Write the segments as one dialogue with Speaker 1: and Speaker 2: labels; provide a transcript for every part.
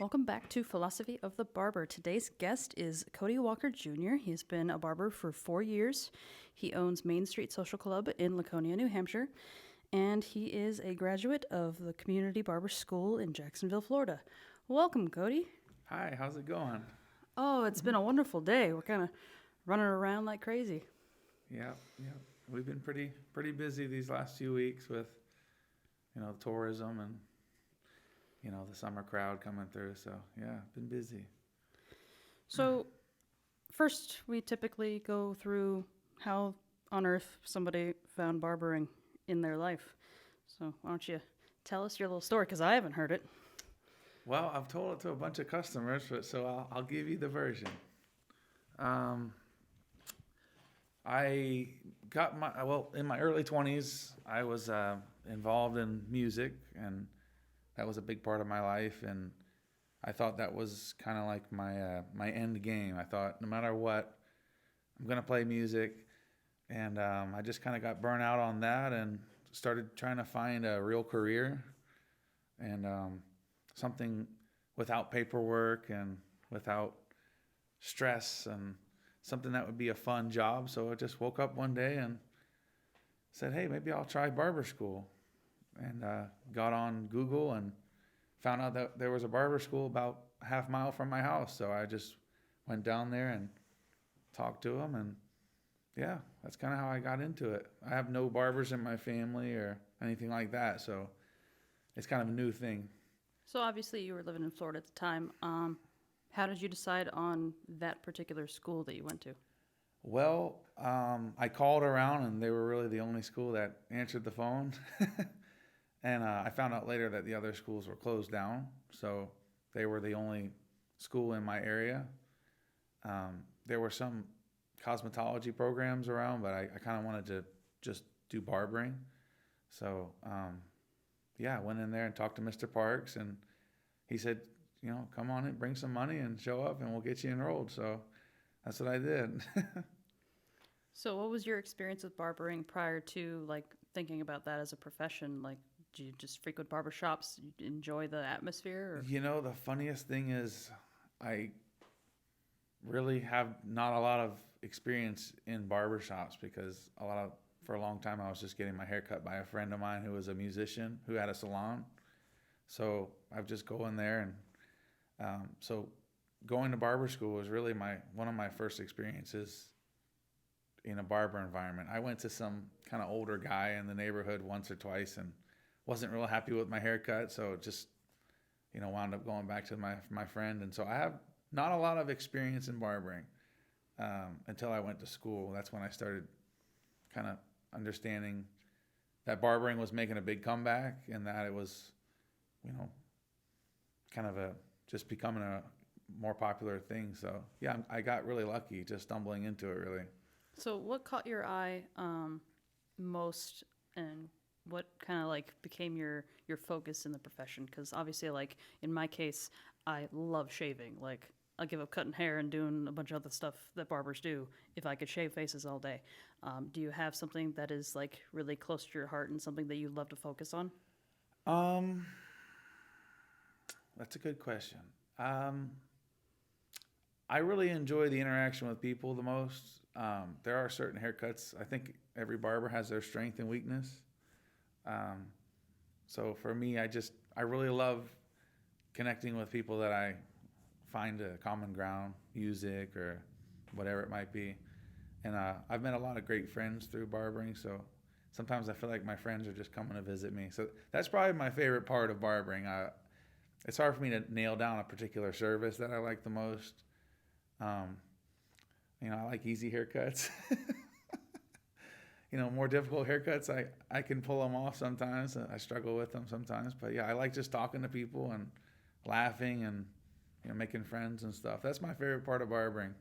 Speaker 1: Welcome back to Philosophy of the Barber. Today's guest is Cody Walker Jr. He's been a barber for 4 years. He owns Main Street Social Club in Laconia, New Hampshire, and he is a graduate of the Community Barber School in Jacksonville, Florida. Welcome, Cody.
Speaker 2: Hi, how's it going?
Speaker 1: Oh, it's been a wonderful day. We're kind of running around like crazy.
Speaker 2: Yeah. We've been pretty busy these last few weeks with, tourism and, the summer crowd coming through. So, yeah, been busy.
Speaker 1: So, first, we typically go through how on earth somebody found barbering in their life. So, why don't you tell us your little story, because I haven't heard it.
Speaker 2: Well, I've told it to a bunch of customers, so I'll give you the version. I got in my early 20s, I was involved in music, and that was a big part of my life, and I thought that was kind of like my end game. I thought no matter what, I'm going to play music, and I just kind of got burnt out on that and started trying to find a real career and something without paperwork and without stress and something that would be a fun job. So I just woke up one day and said, hey, maybe I'll try barber school. And got on Google and found out that there was a barber school about a half mile from my house. So I just went down there and talked to them. And yeah, that's kind of how I got into it. I have no barbers in my family or anything like that. So it's kind of a new thing.
Speaker 1: So obviously you were living in Florida at the time. How did you decide on that particular school that you went to?
Speaker 2: Well, I called around, and they were really the only school that answered the phone. And I found out later that the other schools were closed down, so they were the only school in my area. There were some cosmetology programs around, but I kind of wanted to just do barbering. So, I went in there and talked to Mr. Parks, and he said, come on in, bring some money and show up, and we'll get you enrolled. So that's what I did.
Speaker 1: So what was your experience with barbering prior to, thinking about that as a profession? Do you just frequent barber shops? You enjoy the atmosphere? Or?
Speaker 2: The funniest thing is I really have not a lot of experience in barber shops because for a long time I was just getting my hair cut by a friend of mine who was a musician who had a salon. So I've just go in there, and so going to barber school was really one of my first experiences in a barber environment. I went to some kind of older guy in the neighborhood once or twice and wasn't real happy with my haircut, so just wound up going back to my friend. And so I have not a lot of experience in barbering until I went to school. That's when I started kind of understanding that barbering was making a big comeback and that it was kind of just becoming a more popular thing. So yeah, I got really lucky just stumbling into it, really.
Speaker 1: So what caught your eye most, and what kind of became your focus in the profession? Because obviously, in my case, I love shaving. I'll give up cutting hair and doing a bunch of other stuff that barbers do if I could shave faces all day. Do you have something that is really close to your heart and something that you love to focus on?
Speaker 2: That's a good question. I really enjoy the interaction with people the most. There are certain haircuts. I think every barber has their strength and weakness. So for me, I really love connecting with people that I find a common ground, music or whatever it might be. And I've met a lot of great friends through barbering. So sometimes I feel like my friends are just coming to visit me. So that's probably my favorite part of barbering. It's hard for me to nail down a particular service that I like the most. I like easy haircuts. More difficult haircuts, I can pull them off sometimes. I struggle with them sometimes. But yeah, I like just talking to people and laughing and making friends and stuff. That's my favorite part of barbering.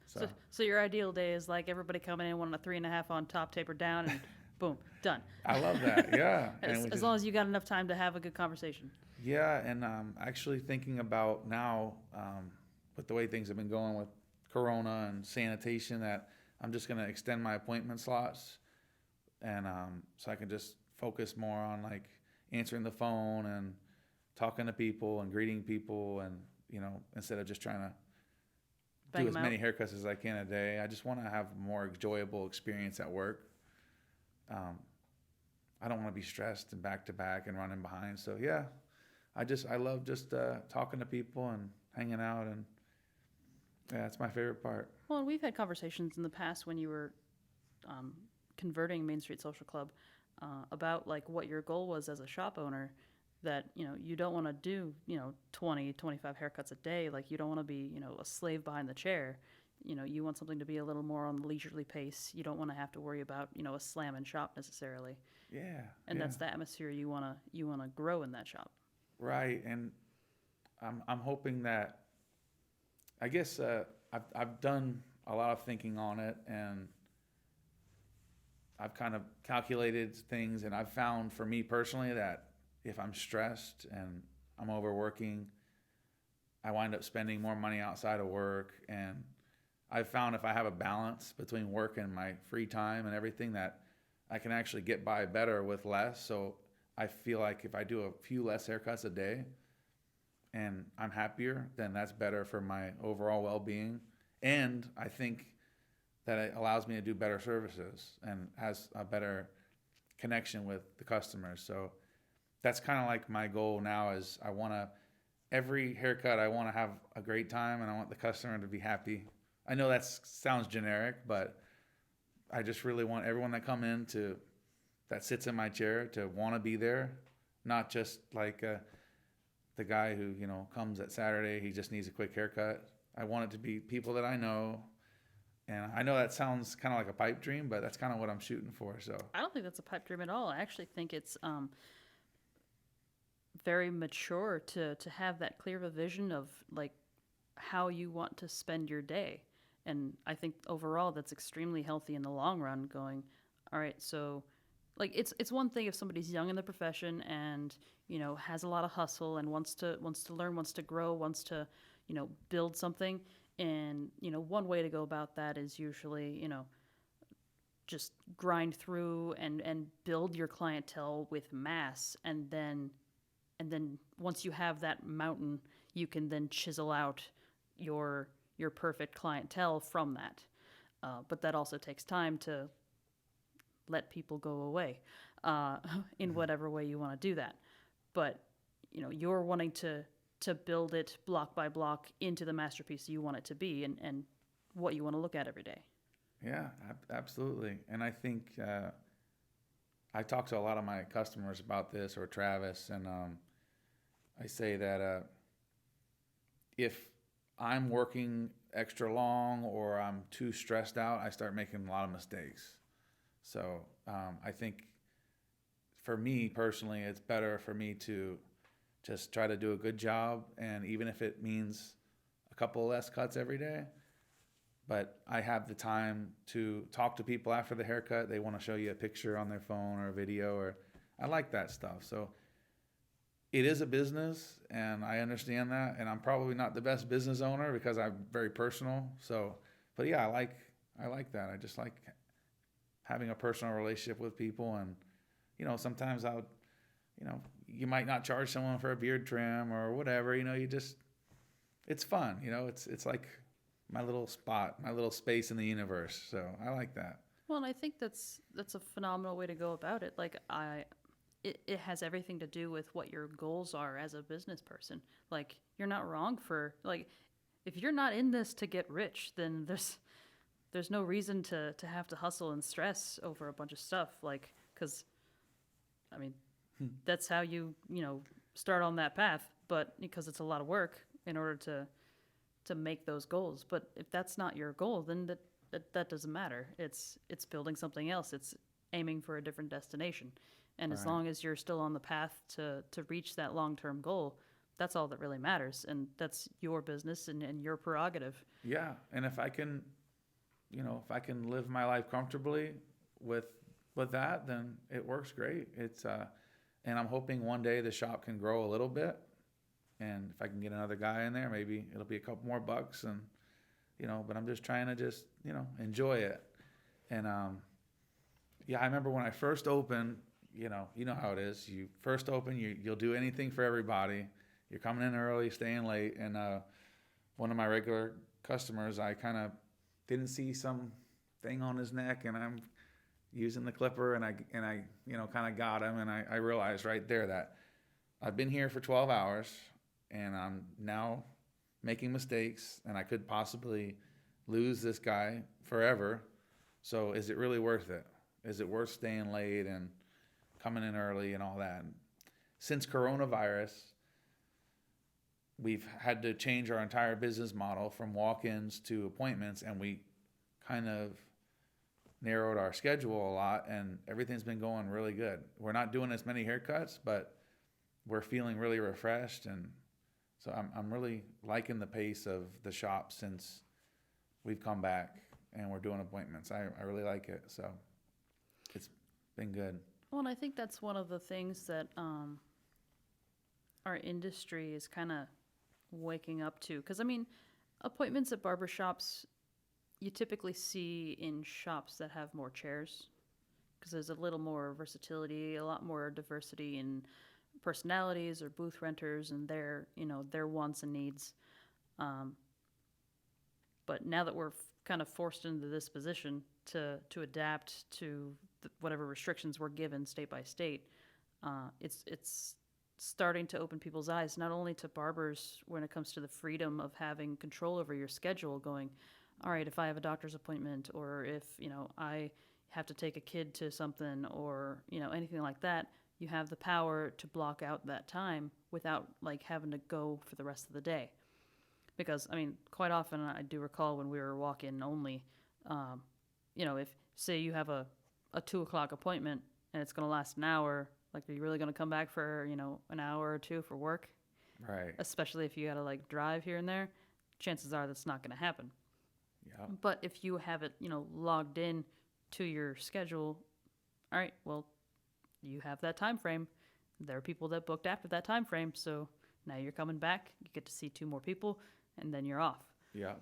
Speaker 1: So your ideal day is everybody coming in wanting a 3.5 on top, tapered down, and boom, done.
Speaker 2: I love that, yeah.
Speaker 1: As long as you got enough time to have a good conversation.
Speaker 2: Yeah, and actually thinking about now with the way things have been going with Corona and sanitation, that I'm just going to extend my appointment slots, and so I can just focus more on answering the phone and talking to people and greeting people, and instead of just trying to
Speaker 1: Bang
Speaker 2: do as
Speaker 1: 'em
Speaker 2: many
Speaker 1: out.
Speaker 2: haircuts as I can a day. I just want to have a more enjoyable experience at work. I don't want to be stressed and back to back and running behind. So yeah, I love just talking to people and hanging out, and yeah, it's my favorite part.
Speaker 1: Well, and we've had conversations in the past when you were um, converting Main Street Social Club about like what your goal was as a shop owner. That you don't want to do 20, 25 haircuts a day. Like you don't want to be a slave behind the chair. You want something to be a little more on the leisurely pace. You don't want to have to worry about a slam and shop necessarily.
Speaker 2: Yeah,
Speaker 1: And
Speaker 2: yeah,
Speaker 1: that's the atmosphere you wanna grow in that shop.
Speaker 2: right. And I'm hoping that, I guess, I've done a lot of thinking on it, and I've kind of calculated things, and I've found for me personally that if I'm stressed and I'm overworking, I wind up spending more money outside of work. And I've found if I have a balance between work and my free time and everything, that I can actually get by better with less. So I feel like if I do a few less haircuts a day and I'm happier, then that's better for my overall well-being. And I think that it allows me to do better services and has a better connection with the customers. So that's kind of like my goal now is every haircut, I want to have a great time, and I want the customer to be happy. I know that sounds generic, but I just really want everyone that come in that sits in my chair to want to be there, not just like the guy who, comes at Saturday, he just needs a quick haircut. I want it to be people that I know. And I know that sounds kind of like a pipe dream, but that's kind of what I'm shooting for. So
Speaker 1: I don't think that's a pipe dream at all. I actually think it's very mature to have that clear of a vision of like how you want to spend your day. And I think overall that's extremely healthy in the long run going, all right, so like it's one thing if somebody's young in the profession and, has a lot of hustle and wants to learn, wants to grow, wants to, build something. And, one way to go about that is usually, just grind through and build your clientele with mass, and then once you have that mountain, you can then chisel out your perfect clientele from that. But that also takes time to let people go away in whatever way you want to do that. But you're wanting to build it block by block into the masterpiece you want it to be, and what you want to look at every day.
Speaker 2: yeah, absolutely. And I think I talk to a lot of my customers about this, or Travis, and I say that if I'm working extra long or I'm too stressed out, I start making a lot of mistakes. So I think for me personally, it's better for me to just try to do a good job, and even if it means a couple less cuts every day, but I have the time to talk to people after the haircut. They want to show you a picture on their phone or a video, or I like that stuff. So it is a business, and I understand that, and I'm probably not the best business owner because I'm very personal. So, but yeah, I like that. I just like having a personal relationship with people, and sometimes you might not charge someone for a beard trim or whatever. It's fun. It's like my little spot, my little space in the universe. So I like that.
Speaker 1: Well, and I think that's a phenomenal way to go about it. Like it has everything to do with what your goals are as a business person. Like you're not wrong for like if you're not in this to get rich, then there's no reason to have to hustle and stress over a bunch of stuff. Like because I mean that's how you start on that path. But because it's a lot of work in order to make those goals. But if that's not your goal, then that doesn't matter. It's building something else. It's aiming for a different destination. And as
Speaker 2: Right.
Speaker 1: long as you're still on the path to reach that long-term goal, that's all that really matters. And that's your business and your prerogative.
Speaker 2: Yeah, and if I can, if I can live my life comfortably with that, then it works great. And I'm hoping one day the shop can grow a little bit, and if I can get another guy in there, maybe it'll be a couple more bucks, and But I'm just trying to enjoy it. And yeah, I remember when I first opened, you know how it is. You first open, you'll do anything for everybody. You're coming in early, staying late, and one of my regular customers, I kind of didn't see some thing on his neck, and I'm using the clipper, and I kind of got him, and I realized right there that I've been here for 12 hours, and I'm now making mistakes, and I could possibly lose this guy forever. So is it really worth it? Is it worth staying late and coming in early and all that? And since coronavirus, we've had to change our entire business model from walk-ins to appointments, and we kind of narrowed our schedule a lot, and everything's been going really good. We're not doing as many haircuts, but we're feeling really refreshed, and so I'm really liking the pace of the shop since we've come back and we're doing appointments. I really like it, so it's been good.
Speaker 1: Well, and I think that's one of the things that our industry is kind of waking up to. Because, I mean, appointments at barbershops, you typically see in shops that have more chairs, because there's a little more versatility, a lot more diversity in personalities or booth renters and their wants and needs. But now that we're kind of forced into this position to adapt to whatever restrictions we're given state by state, it's starting to open people's eyes, not only to barbers when it comes to the freedom of having control over your schedule, going, all right, if I have a doctor's appointment, or if, I have to take a kid to something, or, anything like that, you have the power to block out that time without like having to go for the rest of the day. Because, I mean, quite often I do recall when we were walk-in only, if, say, you have a 2 o'clock appointment and it's going to last an hour, like, are you really going to come back for, an hour or two for work?
Speaker 2: Right.
Speaker 1: Especially if you got to, like, drive here and there, chances are that's not going to happen.
Speaker 2: Yeah.
Speaker 1: But if you have it, logged in to your schedule, all right, well, you have that time frame. There are people that booked after that time frame, so now you're coming back. You get to see 2 more people, and then you're off.
Speaker 2: Yeah,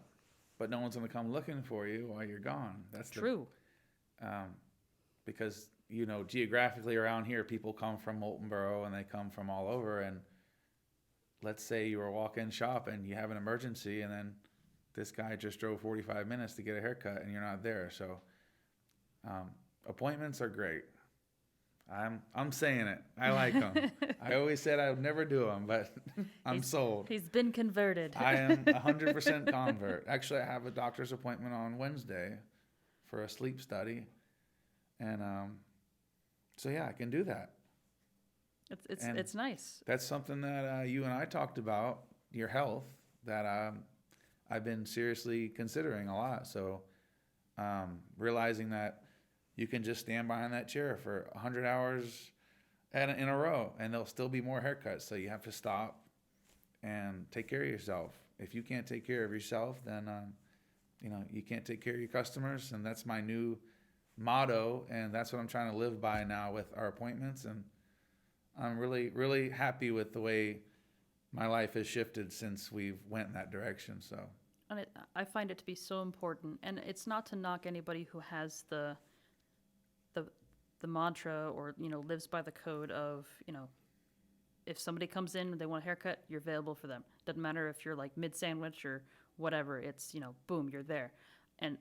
Speaker 2: but no one's going to come looking for you while you're gone. That's
Speaker 1: true.
Speaker 2: Because geographically around here, people come from Molten Borough and they come from all over. And let's say you were a walk-in shop and you have an emergency, and then this guy just drove 45 minutes to get a haircut, and you're not there. So appointments are great. I'm saying it. I like them. I always said I would never do them, but I'm sold.
Speaker 1: He's been converted.
Speaker 2: I am 100% convert. Actually, I have a doctor's appointment on Wednesday for a sleep study, and so yeah, I can do that.
Speaker 1: It's nice.
Speaker 2: That's something that you and I talked about, your health, that I've been seriously considering a lot. So realizing that you can just stand behind that chair for 100 hours in a row, and there'll still be more haircuts. So you have to stop and take care of yourself. If you can't take care of yourself, then you can't take care of your customers. And that's my new motto, and that's what I'm trying to live by now with our appointments. And I'm really, really happy with the way my life has shifted since we've went in that direction. So,
Speaker 1: and I find it to be so important. And it's not to knock anybody who has the mantra or lives by the code of if somebody comes in and they want a haircut, you're available for them. Doesn't matter if you're like mid sandwich or whatever. It's boom, you're there. And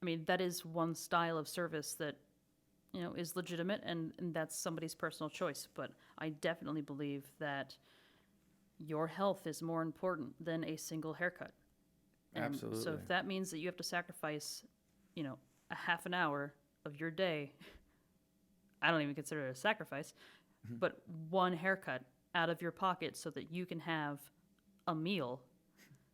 Speaker 1: I mean, that is one style of service that is legitimate, and that's somebody's personal choice. But I definitely believe that your health is more important than a single haircut. And
Speaker 2: absolutely.
Speaker 1: So if that means that you have to sacrifice a half an hour of your day, I don't even consider it a sacrifice, but one haircut out of your pocket so that you can have a meal,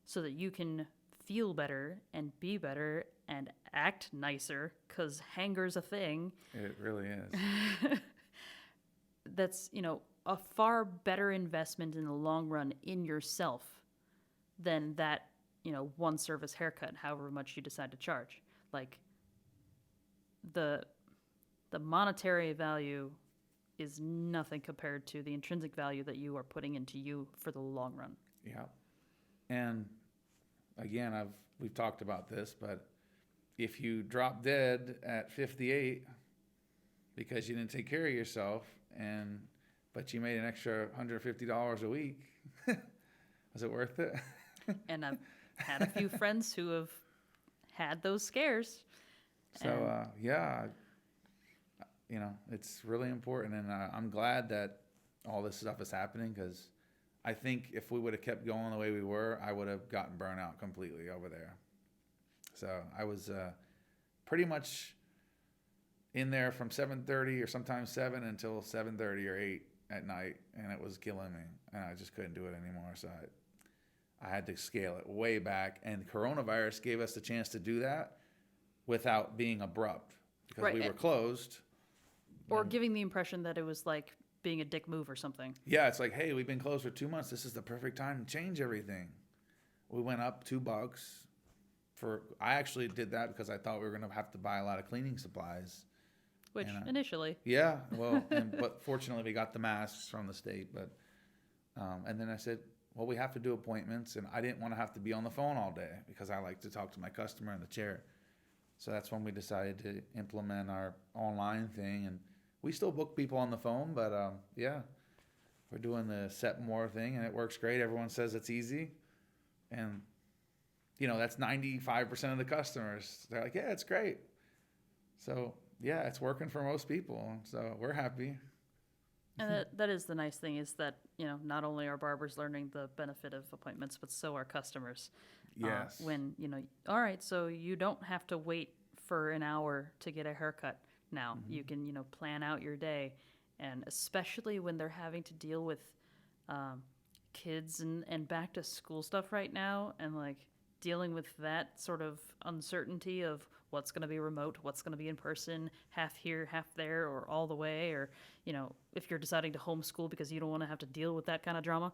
Speaker 1: so that you can feel better and be better and act nicer, because hanger's a thing.
Speaker 2: It really is.
Speaker 1: That's, a far better investment in the long run in yourself than that, one service haircut, however much you decide to charge. Like, the monetary value is nothing compared to the intrinsic value that you are putting into you for the long run.
Speaker 2: Yeah. And again, we've talked about this, but if you drop dead at 58 because you didn't take care of yourself, but you made an extra $150 a week. Was it worth it?
Speaker 1: And I've had a few friends who have had those scares.
Speaker 2: So, it's really important. And I'm glad that all this stuff is happening, because I think if we would have kept going the way we were, I would have gotten burnt out completely over there. So I was pretty much in there from 7:30 or sometimes 7 until 7:30 or 8 at night, and it was killing me, and I just couldn't do it anymore. So I had to scale it way back, and coronavirus gave us the chance to do that without being abrupt, because we were closed.
Speaker 1: Or giving the impression that it was like being a dick move or something.
Speaker 2: Yeah, it's like, hey, we've been closed for 2 months. This is the perfect time to change everything. We went up $2 I actually did that because I thought we were going to have to buy a lot of cleaning supplies.
Speaker 1: Which, initially.
Speaker 2: Yeah, well, but fortunately we got the masks from the state. But and then I said, well, we have to do appointments, and I didn't want to have to be on the phone all day because I like to talk to my customer in the chair. So that's when we decided to implement our online thing, and we still book people on the phone, but we're doing the set more thing, and it works great. Everyone says it's easy, and that's 95% of the customers. They're like, yeah, it's great. So yeah, it's working for most people, so we're happy.
Speaker 1: And that is the nice thing, is that not only are barbers learning the benefit of appointments, but so are customers.
Speaker 2: Yes.
Speaker 1: When all right, so you don't have to wait for an hour to get a haircut now. Mm-hmm. You can plan out your day, and especially when they're having to deal with kids and back to school stuff right now, and like dealing with that sort of uncertainty of what's going to be remote, what's going to be in person, half here, half there, or all the way, or, if you're deciding to homeschool because you don't want to have to deal with that kind of drama.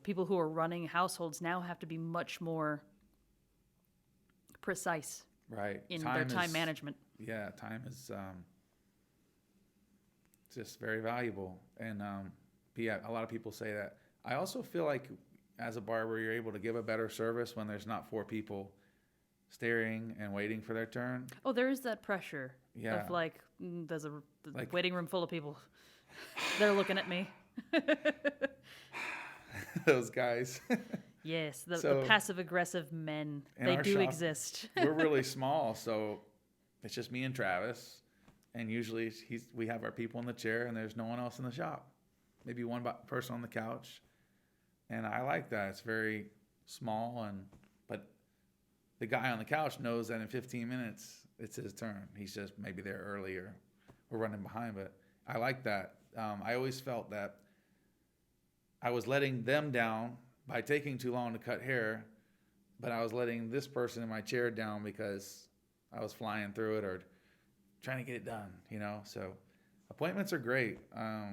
Speaker 1: People who are running households now have to be much more precise in their time management.
Speaker 2: Yeah, time is just very valuable. And a lot of people say that. I also feel like as a barber, you're able to give a better service when there's not 4 people staring and waiting for their turn.
Speaker 1: Oh, there is that pressure of there's a waiting room full of people. They're looking at me.
Speaker 2: Those guys.
Speaker 1: Yes, the passive-aggressive men. They do shop, exist.
Speaker 2: We're really small, so it's just me and Travis. And usually we have our people in the chair, and there's no one else in the shop. Maybe one person on the couch. And I like that. It's very small, but the guy on the couch knows that in 15 minutes it's his turn. He's just maybe there early, or we're running behind. But I like that. I always felt that I was letting them down by taking too long to cut hair, but I was letting this person in my chair down because I was flying through it or trying to get it done, So appointments are great. I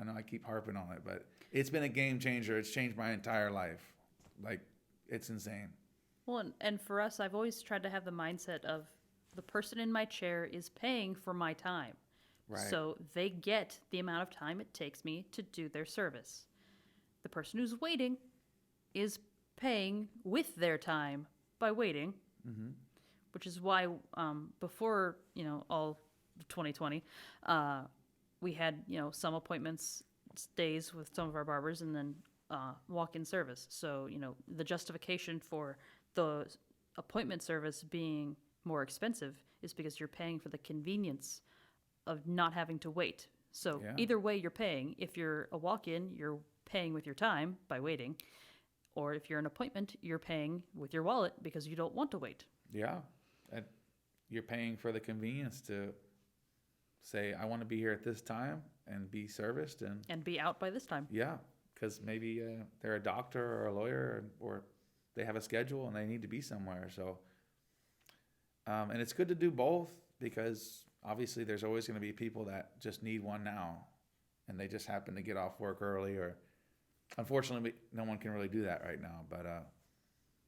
Speaker 2: know I keep harping on it, but it's been a game changer. It's changed my entire life. It's insane.
Speaker 1: Well, and for us, I've always tried to have the mindset of the person in my chair is paying for my time. Right. So they get the amount of time it takes me to do their service. The person who's waiting is paying with their time by waiting, which is why before, all of 2020, we had, some appointments days with some of our barbers, and then walk-in service. So, the justification for the appointment service being more expensive is because you're paying for the convenience of not having to wait. So either way you're paying. If you're a walk-in, you're paying with your time by waiting. Or if you're an appointment, you're paying with your wallet because you don't want to wait. Yeah.
Speaker 2: And you're paying for the convenience to say, I want to be here at this time and be serviced. And
Speaker 1: be out by this time.
Speaker 2: Yeah, because maybe they're a doctor or a lawyer, or they have a schedule and they need to be somewhere. So, and it's good to do both, because obviously there's always going to be people that just need one now, and they just happen to get off work early, or unfortunately no one can really do that right now. But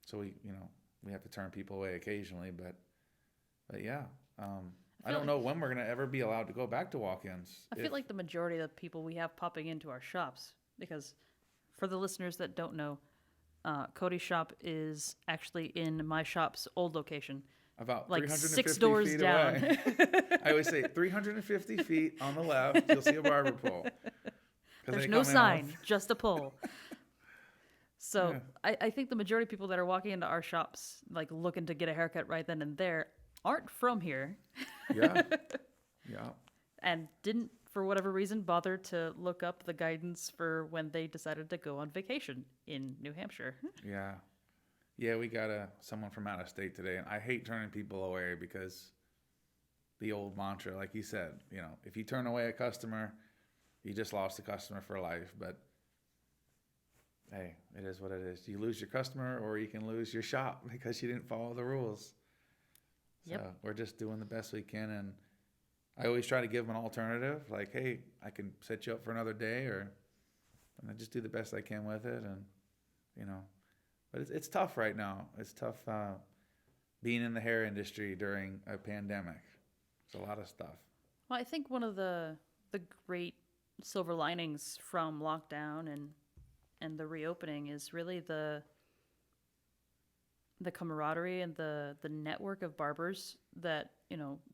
Speaker 2: so we have to turn people away occasionally. But yeah, I don't know when we're going to ever be allowed to go back to walk-ins.
Speaker 1: I feel like the majority of the people we have popping into our shops, because for the listeners that don't know, Cody's shop is actually in my shop's old location.
Speaker 2: About
Speaker 1: like
Speaker 2: 350
Speaker 1: 6 doors
Speaker 2: feet
Speaker 1: down.
Speaker 2: away. I always say 350 feet on the left, you'll see a barber pole.
Speaker 1: There's no sign, just a pole. So
Speaker 2: Yeah.
Speaker 1: I think the majority of people that are walking into our shops, like looking to get a haircut right then and there, aren't from here.
Speaker 2: Yeah. Yeah.
Speaker 1: And didn't, for whatever reason, bother to look up the guidance for when they decided to go on vacation in New Hampshire.
Speaker 2: Yeah. Yeah, we got someone from out of state today, and I hate turning people away because the old mantra, like you said, if you turn away a customer, you just lost a customer for life. But hey, it is what it is. You lose your customer or you can lose your shop because you didn't follow the rules.
Speaker 1: Yep.
Speaker 2: So we're just doing the best we can. And I always try to give them an alternative. Like, hey, I can set you up for another day, and I just do the best I can with it. And, but it's tough right now. It's tough being in the hair industry during a pandemic. It's a lot of stuff.
Speaker 1: Well, I think one of the great silver linings from lockdown and the reopening is really the camaraderie and the network of barbers that,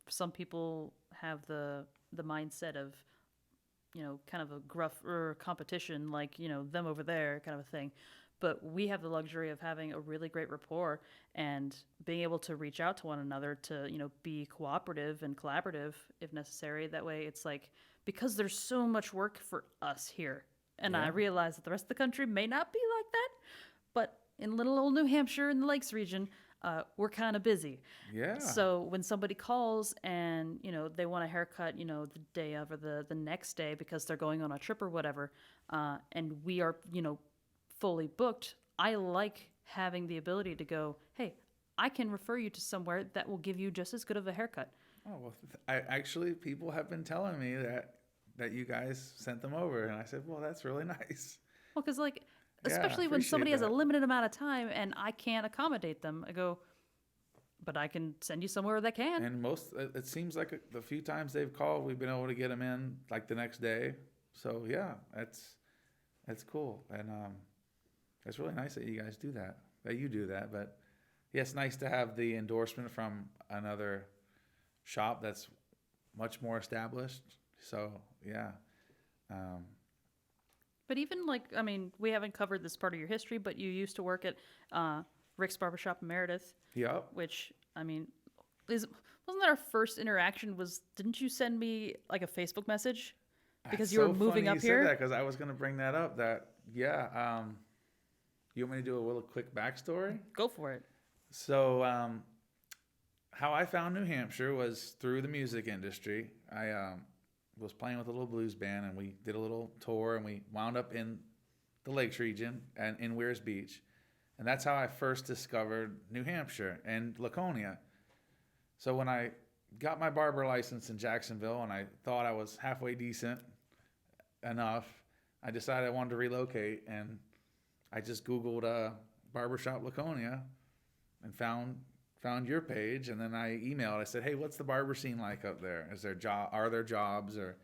Speaker 1: some people have the mindset of, kind of a gruff or competition, like, them over there kind of a thing. But we have the luxury of having a really great rapport and being able to reach out to one another to, be cooperative and collaborative if necessary. That way it's like, because there's so much work for us here. And I realize that the rest of the country may not be like that, but in little old New Hampshire in the Lakes region, we're kind of busy.
Speaker 2: Yeah.
Speaker 1: So when somebody calls and, they want a haircut, the day of or the next day because they're going on a trip or whatever, and we are, fully booked, I like having the ability to go, hey, I can refer you to somewhere that will give you just as good of a haircut.
Speaker 2: Oh, well, actually, people have been telling me that you guys sent them over. And I said, well, that's really nice.
Speaker 1: Well, because, like, especially when somebody has a limited amount of time and I can't accommodate them, I go, but I can send you somewhere that can.
Speaker 2: And it seems like the few times they've called, we've been able to get them in like the next day. So yeah, that's cool. And it's really nice that you guys do that, But yeah, it's nice to have the endorsement from another shop that's much more established. So yeah.
Speaker 1: But even we haven't covered this part of your history, but you used to work at Rick's Barbershop in Meredith.
Speaker 2: Yep.
Speaker 1: Which, wasn't that our first interaction? Didn't you send me like a Facebook message because you were moving up here?
Speaker 2: Because I was going to bring that up. You want me to do a little quick backstory?
Speaker 1: Go for it.
Speaker 2: So, how I found New Hampshire was through the music industry. I was playing with a little blues band, and we did a little tour, and we wound up in the Lakes region and in Weirs Beach. And that's how I first discovered New Hampshire and Laconia. So when I got my barber license in Jacksonville and I thought I was halfway decent enough, I decided I wanted to relocate, and I just Googled Barbershop Laconia and found your page, and then I emailed. I said, hey, what's the barber scene like up there? Are there jobs, or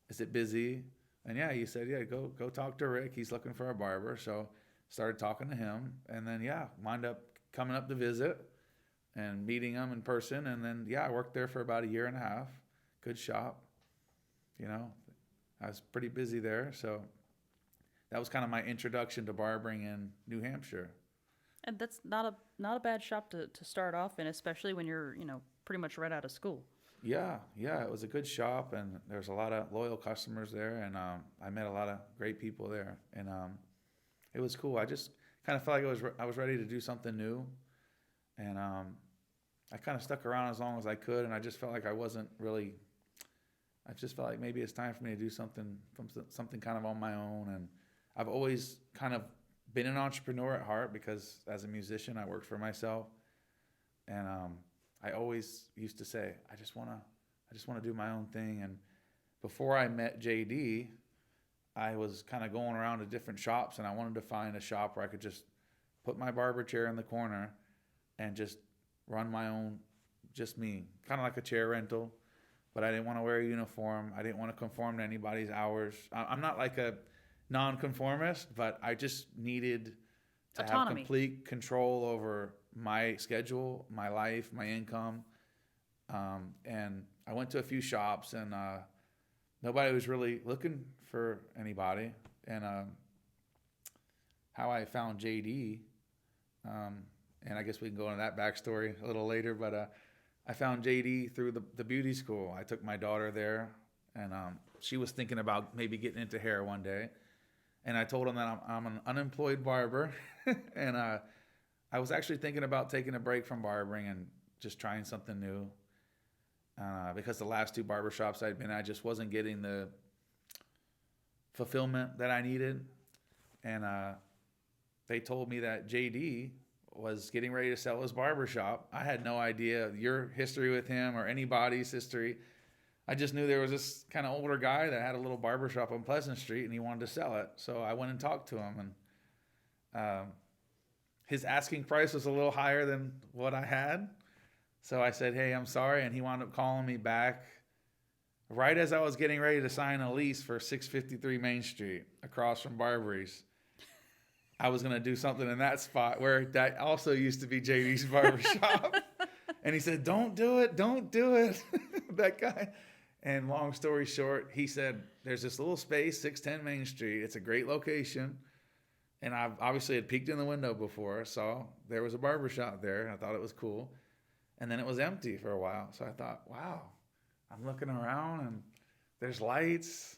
Speaker 2: is it busy? And yeah, you said, yeah, go talk to Rick. He's looking for a barber. So started talking to him, and then wound up coming up to visit and meeting him in person. And then I worked there for about a year and a half. Good shop. I was pretty busy there, so that was kind of my introduction to barbering in New Hampshire.
Speaker 1: And that's not a bad shop to start off in, especially when you're, pretty much right out of school.
Speaker 2: Yeah, it was a good shop, and there's a lot of loyal customers there, and I met a lot of great people there, and it was cool. I just kind of felt like I was ready to do something new, and I kind of stuck around as long as I could, and I just felt like I just felt like maybe it's time for me to do something kind of on my own. And I've always kind of been an entrepreneur at heart, because as a musician, I worked for myself, and I always used to say, I just want to do my own thing. And before I met JD, I was kind of going around to different shops, and I wanted to find a shop where I could just put my barber chair in the corner and just run my own, just me, kind of like a chair rental. But I didn't want to wear a uniform. I didn't want to conform to anybody's hours. I'm not like a nonconformist, but I just needed to
Speaker 1: autonomy.
Speaker 2: have complete control over my schedule, my life, my income. And I went to a few shops, and nobody was really looking for anybody. And how I found JD, and I guess we can go into that backstory a little later, but I found JD through the beauty school. I took my daughter there, and she was thinking about maybe getting into hair one day. And I told him that I'm an unemployed barber, and I was actually thinking about taking a break from barbering and just trying something new. Because the last two barbershops I'd been at, I just wasn't getting the fulfillment that I needed. And they told me that JD was getting ready to sell his barbershop. I had no idea your history with him or anybody's history. I just knew there was this kind of older guy that had a little barbershop on Pleasant Street, and he wanted to sell it. So I went and talked to him, and his asking price was a little higher than what I had. So I said, hey, I'm sorry. And he wound up calling me back right as I was getting ready to sign a lease for 653 Main Street across from Barbery's. I was going to do something in that spot where that also used to be JD's barbershop. And he said, don't do it. Don't do it. That guy. And long story short, he said, there's this little space, 610 Main Street. It's a great location. And I obviously had peeked in the window before, saw there was a barbershop there. And I thought it was cool. And then it was empty for a while. So I thought, wow, I'm looking around and there's lights.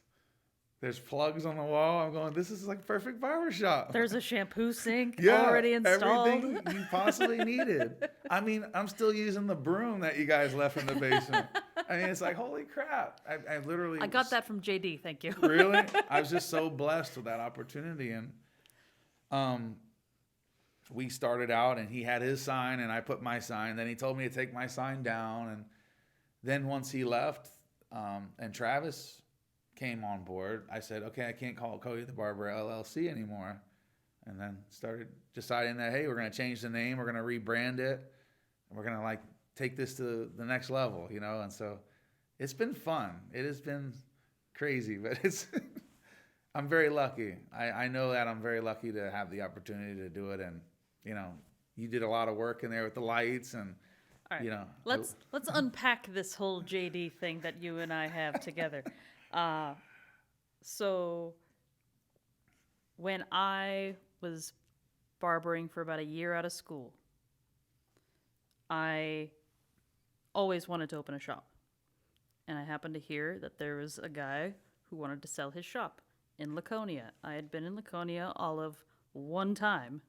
Speaker 2: There's plugs on the wall. I'm going, this is like perfect barbershop.
Speaker 1: There's a shampoo sink already installed.
Speaker 2: Everything you possibly needed. I mean, I'm still using the broom that you guys left in the basement. I mean, it's like, holy crap. I literally.
Speaker 1: I got that from JD. Thank you.
Speaker 2: Really? I was just so blessed with that opportunity. And we started out, and he had his sign, and I put my sign. Then he told me to take my sign down. And then once he left, and Travis came on board, I said, okay, I can't call it Cody the Barber LLC anymore. And then started deciding that, hey, we're going to change the name. We're going to rebrand it. And we're going to like take this to the next level, you know? And so it's been fun. It has been crazy, but I'm very lucky. I know that I'm very lucky to have the opportunity to do it. And, you know, you did a lot of work in there with the lights and,
Speaker 1: all right,
Speaker 2: you know.
Speaker 1: Let's unpack this whole JD thing that you and I have together. So when I was barbering for about a year out of school, I always wanted to open a shop. And I happened to hear that there was a guy who wanted to sell his shop in Laconia. I had been in Laconia all of one time,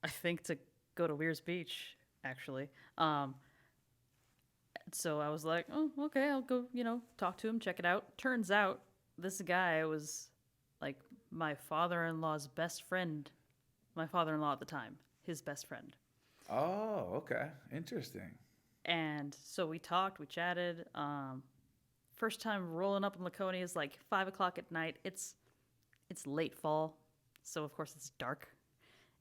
Speaker 1: I think, to go to Weir's Beach, actually. So I was like, oh, okay, I'll go, talk to him, check it out. Turns out this guy was like my father-in-law's best friend. My father-in-law at the time, his best friend.
Speaker 2: Oh, okay. Interesting.
Speaker 1: And so we talked, we chatted. First time rolling up in Laconia is like 5 o'clock at night. It's late fall, so of course it's dark.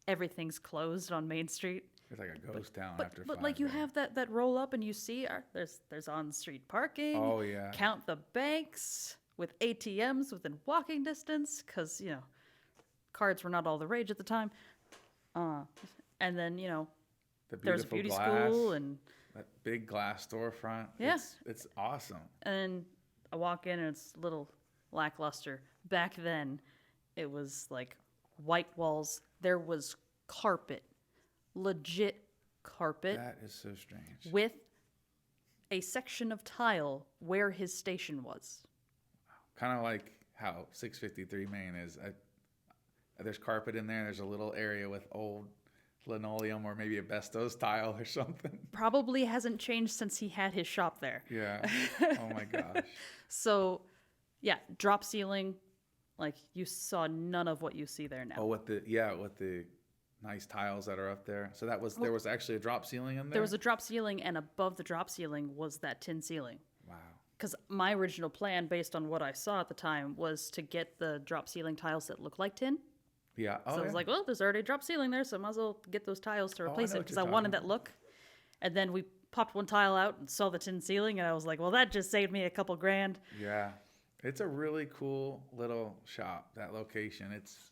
Speaker 1: Everything's closed on Main Street.
Speaker 2: It's like a ghost town after 5.
Speaker 1: But like you have that roll up and you see there's on-street parking.
Speaker 2: Oh, yeah.
Speaker 1: Count the banks with ATMs within walking distance because, cards were not all the rage at the time. And then, there's a beauty school and
Speaker 2: that big glass storefront.
Speaker 1: Yeah.
Speaker 2: It's awesome.
Speaker 1: And I walk in and it's a little lackluster. Back then, it was like white walls. There was carpet. Legit carpet.
Speaker 2: That is so strange.
Speaker 1: With a section of tile where his station was.
Speaker 2: Kind of like how 653 Main is. There's carpet in there. There's a little area with old linoleum or maybe asbestos tile or something.
Speaker 1: Probably hasn't changed since he had his shop there.
Speaker 2: Yeah. Oh my gosh.
Speaker 1: So, yeah, drop ceiling. Like you saw none of what you see there now.
Speaker 2: Oh, with the nice tiles that are up there. So there was actually a drop ceiling in there?
Speaker 1: There was a drop ceiling, and above the drop ceiling was that tin ceiling.
Speaker 2: Wow.
Speaker 1: Because my original plan, based on what I saw at the time, was to get the drop ceiling tiles that look like tin.
Speaker 2: Yeah. Oh,
Speaker 1: so I was like, well, there's already a drop ceiling there, so I might as well get those tiles to replace it because I wanted that look. And then we popped one tile out and saw the tin ceiling, and I was like, well, that just saved me a couple grand.
Speaker 2: Yeah. It's a really cool little shop, that location. It's,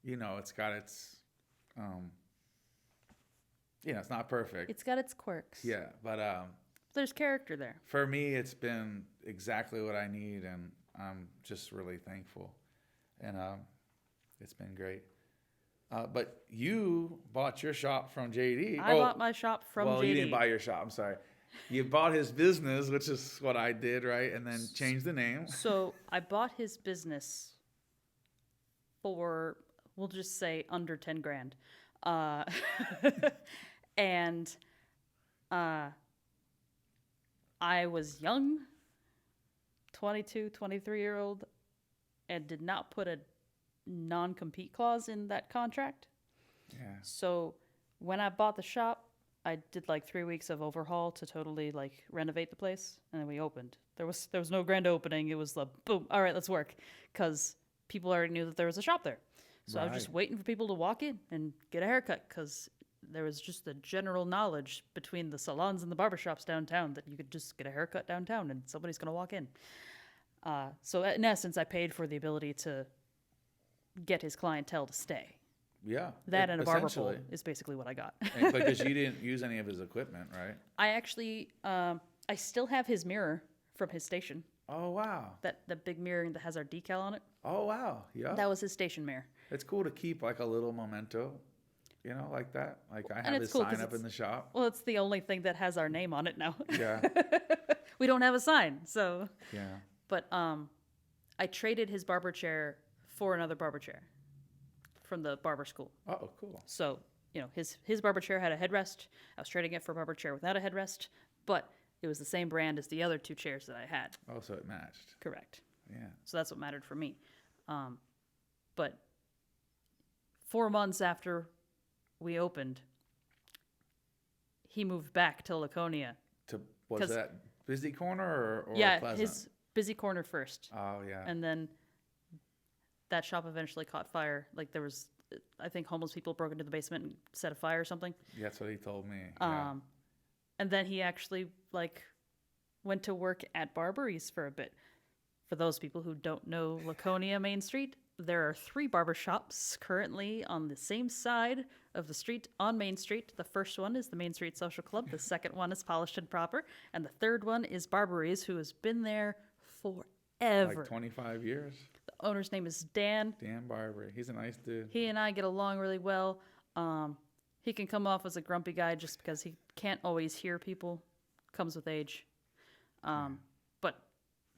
Speaker 2: it's got its it's not perfect.
Speaker 1: It's got its quirks.
Speaker 2: Yeah, but
Speaker 1: There's character there.
Speaker 2: for me, it's been exactly what I need, and I'm just really thankful. And it's been great. But you bought your shop from JD.
Speaker 1: I bought my shop from JD.
Speaker 2: Well, you didn't buy your shop. I'm sorry. You bought his business, which is what I did, right? And then changed the name.
Speaker 1: So I bought his business for, we'll just say, under 10 grand. And I was young, 22, 23-year-old, and did not put a non-compete clause in that contract.
Speaker 2: Yeah.
Speaker 1: So when I bought the shop, I did like 3 weeks of overhaul to totally like renovate the place, and then we opened. There was no grand opening. It was the boom. All right, let's work, because people already knew that there was a shop there. So I was just waiting for people to walk in and get a haircut, because there was just the general knowledge between the salons and the barbershops downtown that you could just get a haircut downtown and somebody's going to walk in. So in essence, I paid for the ability to get his clientele to stay.
Speaker 2: Yeah.
Speaker 1: That and a barber pole is basically what I got.
Speaker 2: Because you didn't use any of his equipment, right?
Speaker 1: I actually, I still have his mirror from his station.
Speaker 2: Oh, wow.
Speaker 1: That big mirror that has our decal on it.
Speaker 2: Oh, wow. Yeah.
Speaker 1: That was his station mirror.
Speaker 2: It's cool to keep like a little memento, like that. Like I
Speaker 1: And
Speaker 2: have
Speaker 1: it's
Speaker 2: his
Speaker 1: cool
Speaker 2: sign up in the shop.
Speaker 1: Well, it's the only thing that has our name on it now.
Speaker 2: Yeah.
Speaker 1: We don't have a sign, so.
Speaker 2: Yeah.
Speaker 1: But I traded his barber chair for another barber chair from the barber school.
Speaker 2: Oh, cool.
Speaker 1: So, his barber chair had a headrest. I was trading it for a barber chair without a headrest, but it was the same brand as the other two chairs that I had.
Speaker 2: Oh, so it matched.
Speaker 1: Correct.
Speaker 2: Yeah.
Speaker 1: So that's what mattered for me. But 4 months after we opened, he moved back to Laconia.
Speaker 2: Was that Busy Corner or
Speaker 1: yeah,
Speaker 2: Pleasant?
Speaker 1: his Busy Corner first.
Speaker 2: Oh, yeah.
Speaker 1: And then that shop eventually caught fire. Like there was, I think homeless people broke into the basement and set a fire or something.
Speaker 2: Yeah, that's what he told me. Yeah.
Speaker 1: And then he actually went to work at Barberies for a bit. For those people who don't know Laconia Main Street, there are 3 barbershops currently on the same side of the street on Main Street. The first one is the Main Street Social Club. The second one is Polished and Proper. And the third one is Barberies, who has been there forever.
Speaker 2: Like 25 years.
Speaker 1: The owner's name is Dan.
Speaker 2: Dan Barber. He's a nice dude.
Speaker 1: He and I get along really well. He can come off as a grumpy guy just because he can't always hear people. Comes with age. But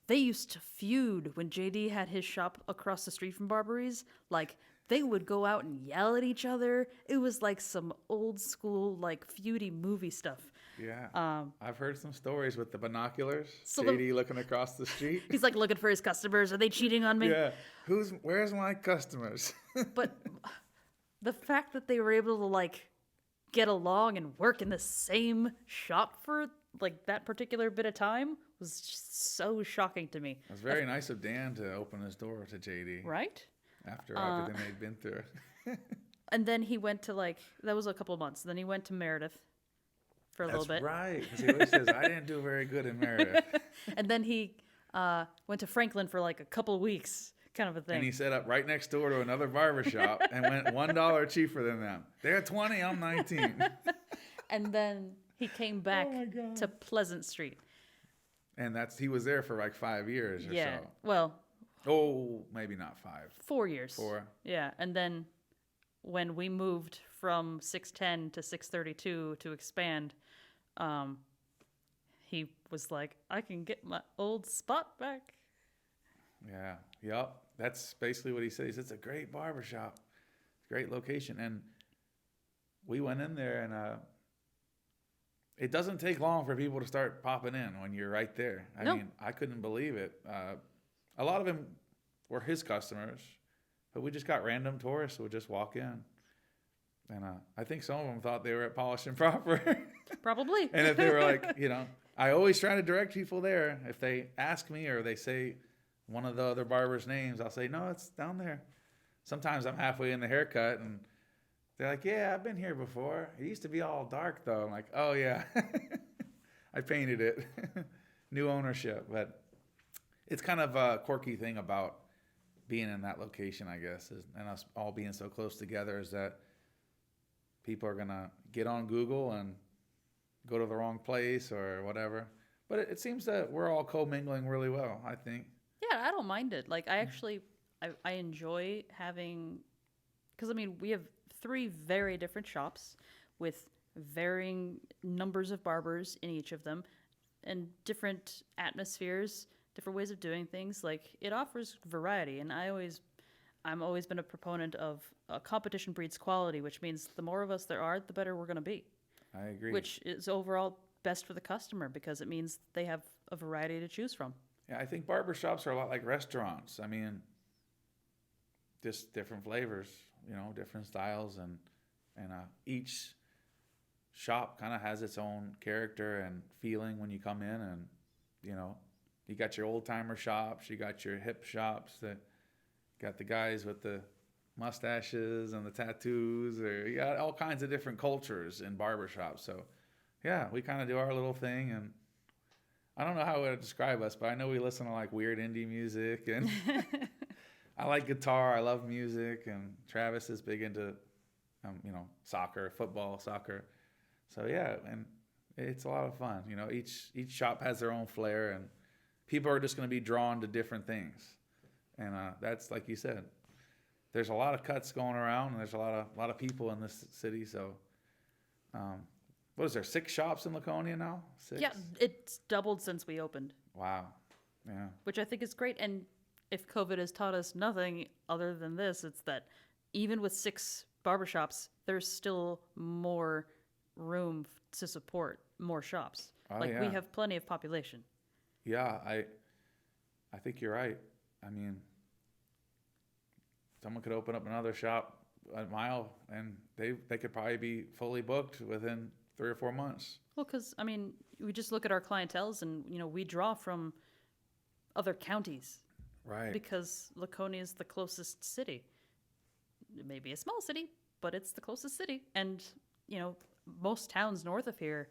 Speaker 1: they used to feud when JD had his shop across the street from Barberies. Like, they would go out and yell at each other. It was like some old school, like, feudy movie stuff.
Speaker 2: Yeah. I've heard some stories with the binoculars.
Speaker 1: So
Speaker 2: JD looking across the street.
Speaker 1: He's like looking for his customers. Are they cheating on me?
Speaker 2: Yeah. Where's my customers?
Speaker 1: But the fact that they were able to, like, get along and work in the same shop for, like, that particular bit of time was just so shocking to me.
Speaker 2: It was very nice of Dan to open his door to JD.
Speaker 1: Right?
Speaker 2: After everything they'd been through.
Speaker 1: And then he went to, like, that was a couple of months. Then he went to Meredith for a little bit.
Speaker 2: That's right. Because he always says, I didn't do very good in Meredith.
Speaker 1: And then he went to Franklin for, like, a couple of weeks, kind of a thing.
Speaker 2: And he set up right next door to another barbershop and went $1 cheaper than them. They're 20, I'm 19.
Speaker 1: And then he came back to Pleasant Street.
Speaker 2: And he was there for like 5 years or
Speaker 1: Yeah.
Speaker 2: so.
Speaker 1: Well,
Speaker 2: Oh, maybe not 5.
Speaker 1: 4 years.
Speaker 2: 4.
Speaker 1: Yeah. And then when we moved from 610 to 632 to expand, he was like, I can get my old spot back.
Speaker 2: Yeah. Yep. That's basically what he said. He said, it's a great barbershop. Great location. And we went in there and it doesn't take long for people to start popping in when you're right there. I mean, I couldn't believe it. A lot of them were his customers, but we just got random tourists who would just walk in. And I think some of them thought they were at Polished and Proper.
Speaker 1: Probably.
Speaker 2: And if they were like, I always try to direct people there. If they ask me or they say one of the other barbers' names, I'll say, no, it's down there. Sometimes I'm halfway in the haircut and they're like, yeah, I've been here before. It used to be all dark, though. I'm like, oh, yeah. I painted it. New ownership. But it's kind of a quirky thing about being in that location, I guess, and us all being so close together is that people are gonna get on Google and go to the wrong place or whatever. But it seems that we're all commingling really well, I think.
Speaker 1: Yeah, I don't mind it. Like, I actually, I enjoy having, because I mean, we have three very different shops with varying numbers of barbers in each of them and different atmospheres, different ways of doing things. Like, it offers variety. And I'm always been a proponent of competition breeds quality, which means the more of us there are, the better we're going to be.
Speaker 2: I agree.
Speaker 1: Which is overall best for the customer because it means they have a variety to choose from.
Speaker 2: Yeah, I think barber shops are a lot like restaurants. I mean, just different flavors, different styles, and each shop kind of has its own character and feeling when you come in, and you got your old timer shops, you got your hip shops that got the guys with the mustaches and the tattoos, or you got all kinds of different cultures in barber shops. So yeah, we kind of do our little thing, and I don't know how to describe us, but I know we listen to like weird indie music, and I like guitar. I love music, and Travis is big into, football, soccer. So yeah, and it's a lot of fun. Each shop has their own flair, and people are just going to be drawn to different things, and that's like you said. There's a lot of cuts going around, and there's a lot of people in this city. So, what is there? 6 shops in Laconia now? 6?
Speaker 1: Yeah, it's doubled since we opened.
Speaker 2: Wow. Yeah.
Speaker 1: Which I think is great. And if COVID has taught us nothing other than this, it's that even with 6 barbershops, there's still more room to support more shops.
Speaker 2: Oh,
Speaker 1: we
Speaker 2: yeah.
Speaker 1: have plenty of population.
Speaker 2: Yeah, I think you're right. I mean, someone could open up another shop a mile, and they could probably be fully booked within 3 or 4 months.
Speaker 1: Well, because, I mean, we just look at our clienteles and, we draw from other counties.
Speaker 2: Right.
Speaker 1: Because Laconia is the closest city. It may be a small city, but it's the closest city. And, most towns north of here,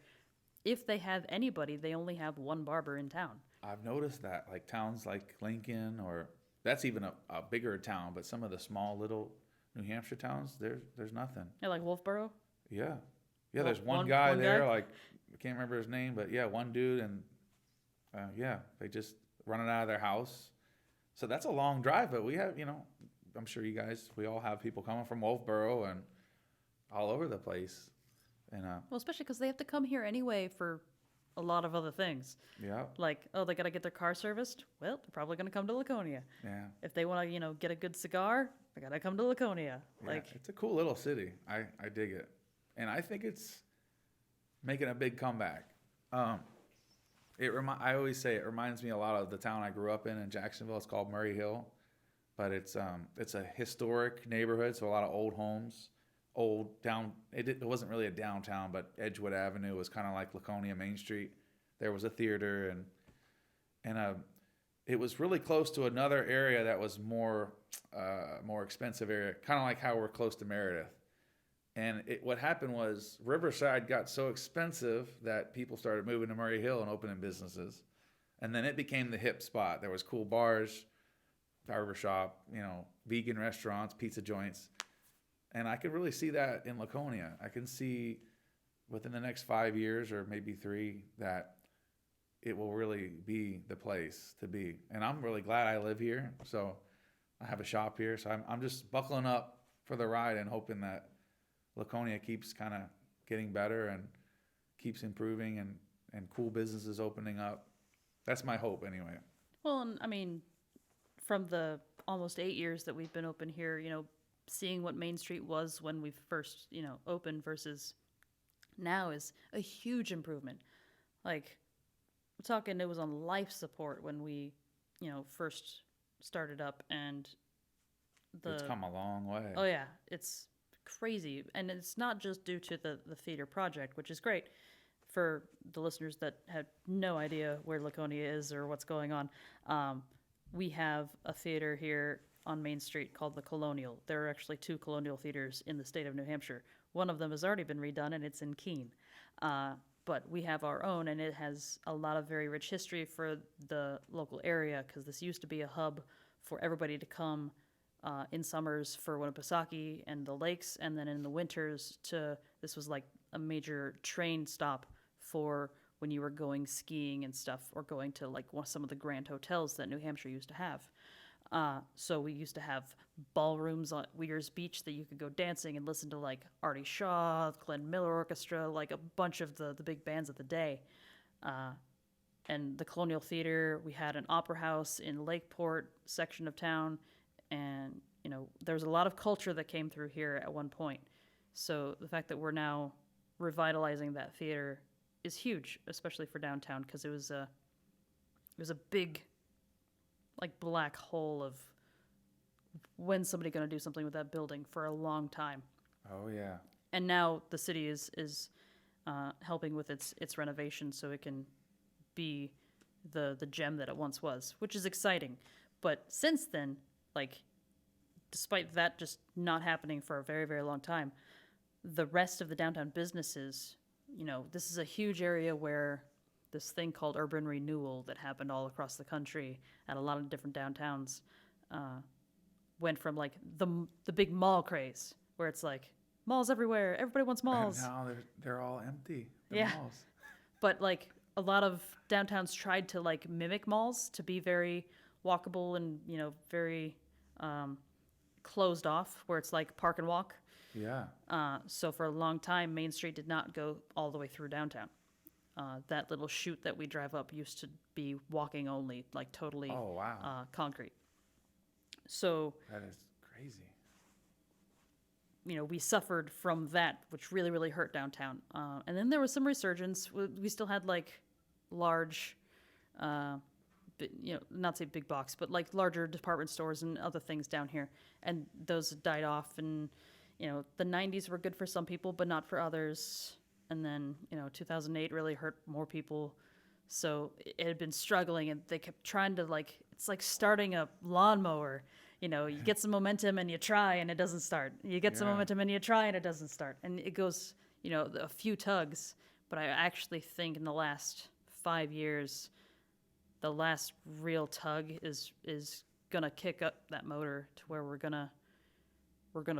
Speaker 1: if they have anybody, they only have one barber in town.
Speaker 2: I've noticed that, like towns like Lincoln, or that's even a bigger town, but some of the small little New Hampshire towns, there's nothing.
Speaker 1: Yeah, like Wolfboro?
Speaker 2: Yeah. Yeah, there's
Speaker 1: One
Speaker 2: one guy there,
Speaker 1: guy?
Speaker 2: like, I can't remember his name, but yeah, one dude, and they just running out of their house. So that's a long drive, but we have, I'm sure you guys, we all have people coming from Wolfboro and all over the place. And
Speaker 1: Well, especially because they have to come here anyway for a lot of other things.
Speaker 2: yeah,
Speaker 1: Like, they got to get their car serviced. Well, they're probably going to come to Laconia.
Speaker 2: yeah.
Speaker 1: If they want to, get a good cigar, they got to come to Laconia.
Speaker 2: Yeah, it's a cool little city. I dig it. And I think it's making a big comeback. I always say it reminds me a lot of the town I grew up in Jacksonville. It's called Murray Hill, but it's a historic neighborhood, so a lot of old homes, old down. It wasn't really a downtown, but Edgewood Avenue was kind of like Laconia Main Street. There was a theater, and it was really close to another area that was more expensive area, kind of like how we're close to Meredith. And what happened was Riverside got so expensive that people started moving to Murray Hill and opening businesses. And then it became the hip spot. There was cool bars, barbershop, vegan restaurants, pizza joints. And I could really see that in Laconia. I can see within the next 5 years or maybe 3 that it will really be the place to be. And I'm really glad I live here. So I have a shop here. So I'm just buckling up for the ride and hoping that Laconia keeps kind of getting better and keeps improving, and cool businesses opening up. That's my hope anyway.
Speaker 1: Well, and I mean, from the almost 8 years that we've been open here, seeing what Main Street was when we first, opened versus now is a huge improvement. Like, we're talking, it was on life support when we, first started up, and
Speaker 2: It's come a long way.
Speaker 1: Oh yeah, it's crazy. And it's not just due to the theater project, which is great for the listeners that have no idea where Laconia is or what's going on. We have a theater here on Main Street called the Colonial. There are actually 2 Colonial theaters in the state of New Hampshire. One of them has already been redone, and it's in Keene. But we have our own, and it has a lot of very rich history for the local area, because this used to be a hub for everybody to come in summers for Winnipesaukee and the lakes, and then in the winters this was like a major train stop for when you were going skiing and stuff, or going to like some of the grand hotels that New Hampshire used to have. So we used to have ballrooms on Weir's Beach that you could go dancing and listen to like Artie Shaw, Glenn Miller Orchestra, like a bunch of the big bands of the day. And the Colonial Theater, we had an opera house in Lakeport section of town. And, there was a lot of culture that came through here at one point. So the fact that we're now revitalizing that theater is huge, especially for downtown, because it was a big, like, black hole of when's somebody going to do something with that building for a long time.
Speaker 2: Oh yeah. And
Speaker 1: now the city is helping with its renovation so it can be the gem that it once was, which is exciting. But since then, like, despite that just not happening for a very, very long time, the rest of the downtown businesses, this is a huge area where this thing called urban renewal that happened all across the country at a lot of different downtowns went from like the big mall craze, where it's like malls everywhere, everybody wants malls.
Speaker 2: And now they're all empty. Malls.
Speaker 1: But like a lot of downtowns tried to like mimic malls to be very walkable and very closed off, where it's like park and walk.
Speaker 2: Yeah.
Speaker 1: So for a long time, Main Street did not go all the way through downtown. That little chute that we drive up used to be walking only, like totally concrete. So
Speaker 2: that is crazy.
Speaker 1: We suffered from that, which really, really hurt downtown. And then there was some resurgence. We still had like large, not say big box, but like larger department stores and other things down here. And those died off. And, the 90s were good for some people, but not for others. And then, 2008 really hurt more people. So it had been struggling, and they kept trying to it's like starting a lawnmower. You get some momentum and you try and it doesn't start. You get some momentum and you try and it doesn't start. And it goes, a few tugs. But I actually think in the last 5 years, the last real tug is gonna kick up that motor to where we're gonna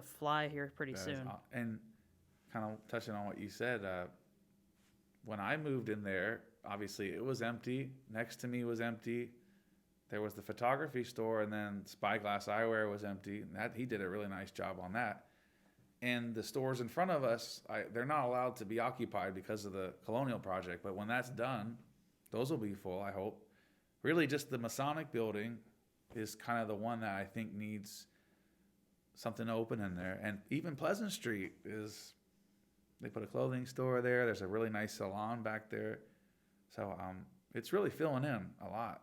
Speaker 1: fly here pretty soon.
Speaker 2: And kind of touching on what you said, when I moved in there, obviously it was empty. Next to me was empty. There was the photography store, and then Spyglass Eyewear was empty. And he did a really nice job on that. And the stores in front of us, they're not allowed to be occupied because of the Colonial Project. But when that's done, those will be full, I hope. Really, just the Masonic building is kind of the one that I think needs something open in there. And even Pleasant Street they put a clothing store there. There's a really nice salon back there. So it's really filling in a lot.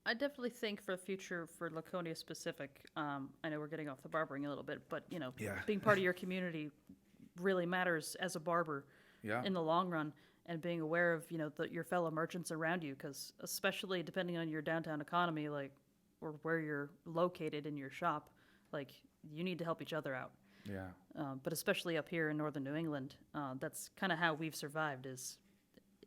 Speaker 1: I definitely think for the future, for Laconia specific, I know we're getting off the barbering a little bit, but, being part of your community really matters as a barber in the long run, and being aware of, your fellow merchants around you, because especially depending on your downtown economy, like, or where you're located in your shop, like, you need to help each other out.
Speaker 2: Yeah.
Speaker 1: But especially up here in northern New England, that's kind of how we've survived. Is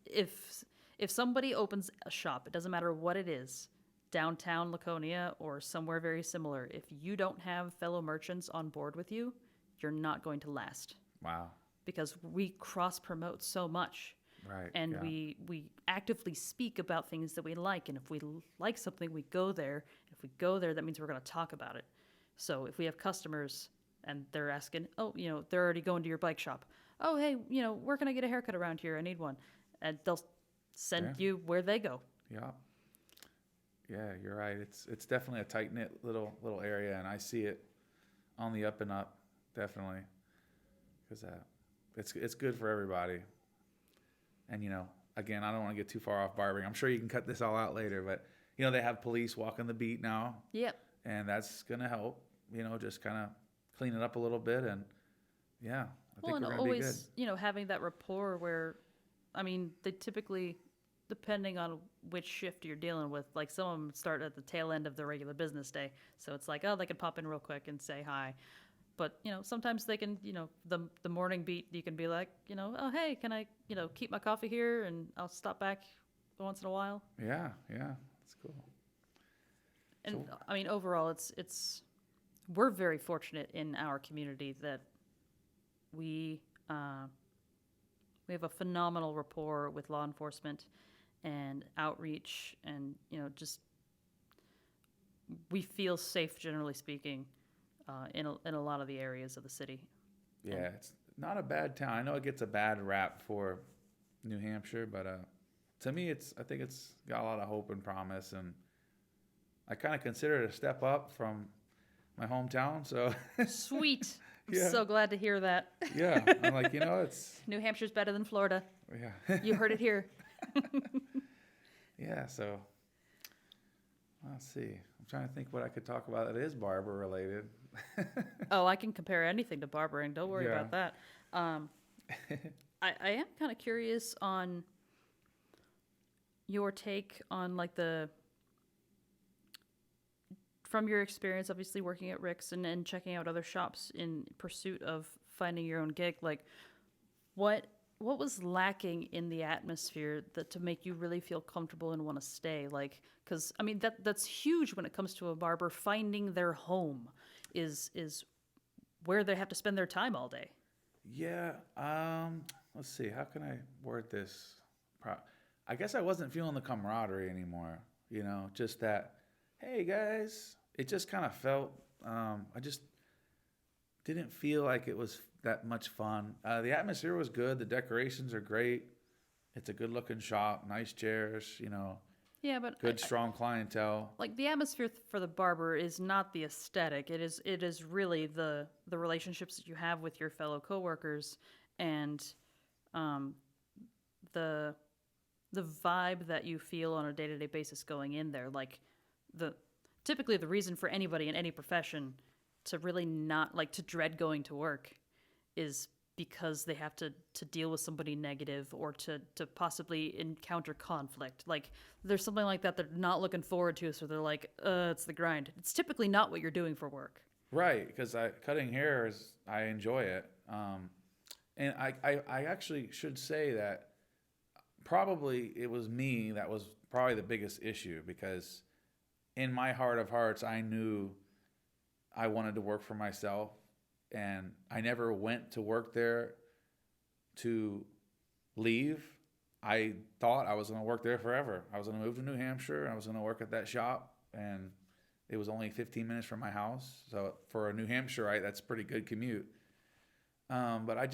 Speaker 1: if somebody opens a shop, it doesn't matter what it is, downtown Laconia or somewhere very similar, if you don't have fellow merchants on board with you, you're not going to last.
Speaker 2: Wow. Because
Speaker 1: we cross promote so much.
Speaker 2: Right.
Speaker 1: And we actively speak about things that we like. And if we like something, we go there. If we go there, that means we're going to talk about it. So if we have customers and they're asking, they're already going to your bike shop. Oh, hey, where can I get a haircut around here? I need one. And they'll send you where they go.
Speaker 2: Yeah. Yeah, you're right. It's definitely a tight-knit little area, and I see it on the up and up, definitely. Because it's good for everybody. And, again, I don't want to get too far off barbering. I'm sure you can cut this all out later, but, they have police walking the beat now.
Speaker 1: Yep.
Speaker 2: And that's going to help, just kind of clean it up a little bit. And, I think we're going to be good.
Speaker 1: Always, having that rapport where, they typically, depending on which shift you're dealing with, like some of them start at the tail end of the regular business day. So it's like, they can pop in real quick and say hi. But, sometimes they can, the morning beat, you can be like, oh, hey, can I, keep my coffee here and I'll stop back once in a while.
Speaker 2: Yeah, that's cool.
Speaker 1: And, overall, it's we're very fortunate in our community that we uh, we have a phenomenal rapport with law enforcement and outreach, and just we feel safe, generally speaking, in a lot of the areas of the city.
Speaker 2: Yeah,
Speaker 1: And
Speaker 2: it's not a bad town. I know it gets a bad rap for New Hampshire, but to me, I think it's got a lot of hope and promise, and I kind of consider it a step up from my hometown. So
Speaker 1: sweet. I'm
Speaker 2: yeah,
Speaker 1: so glad to hear that.
Speaker 2: yeah, I'm like, it's
Speaker 1: New Hampshire's better than Florida.
Speaker 2: yeah,
Speaker 1: You heard it here.
Speaker 2: yeah. So let's see. I'm trying to think what I could talk about that is barber related.
Speaker 1: Oh, I can compare anything to barbering. Don't worry
Speaker 2: Yeah.
Speaker 1: about that. I am kind of curious on your take on like from your experience, obviously working at Rick's and checking out other shops in pursuit of finding your own gig. Like, what was lacking in the atmosphere to make you really feel comfortable and want to stay? Like, because I mean that's huge when it comes to a barber. Finding their home is where they have to spend their time all day.
Speaker 2: Yeah. Let's see. How can I word this? I guess I wasn't feeling the camaraderie anymore. Just that. Hey guys. It just kind of felt. I just didn't feel like it was that much fun. The atmosphere was good. The decorations are great. It's a good looking shop. Nice chairs.
Speaker 1: Yeah, but
Speaker 2: Good strong clientele.
Speaker 1: like the atmosphere for the barber is not the aesthetic. It is really the relationships that you have with your fellow coworkers, and the vibe that you feel on a day-to-day basis going in there. Like typically the reason for anybody in any profession to really not like to dread going to work is because they have to deal with somebody negative or to possibly encounter conflict. Like there's something like that they're not looking forward to, so they're like, it's the grind. It's typically not what you're doing for work.
Speaker 2: Right, because cutting hair I enjoy it, and I actually should say that probably it was me that was probably the biggest issue, because in my heart of hearts I knew I wanted to work for myself, and I never went to work there to leave. I thought I was going to work there forever. I was going to move to New Hampshire. I was going to work at that shop, and it was only 15 minutes from my house. So for a New Hampshireite, that's a pretty good commute. But I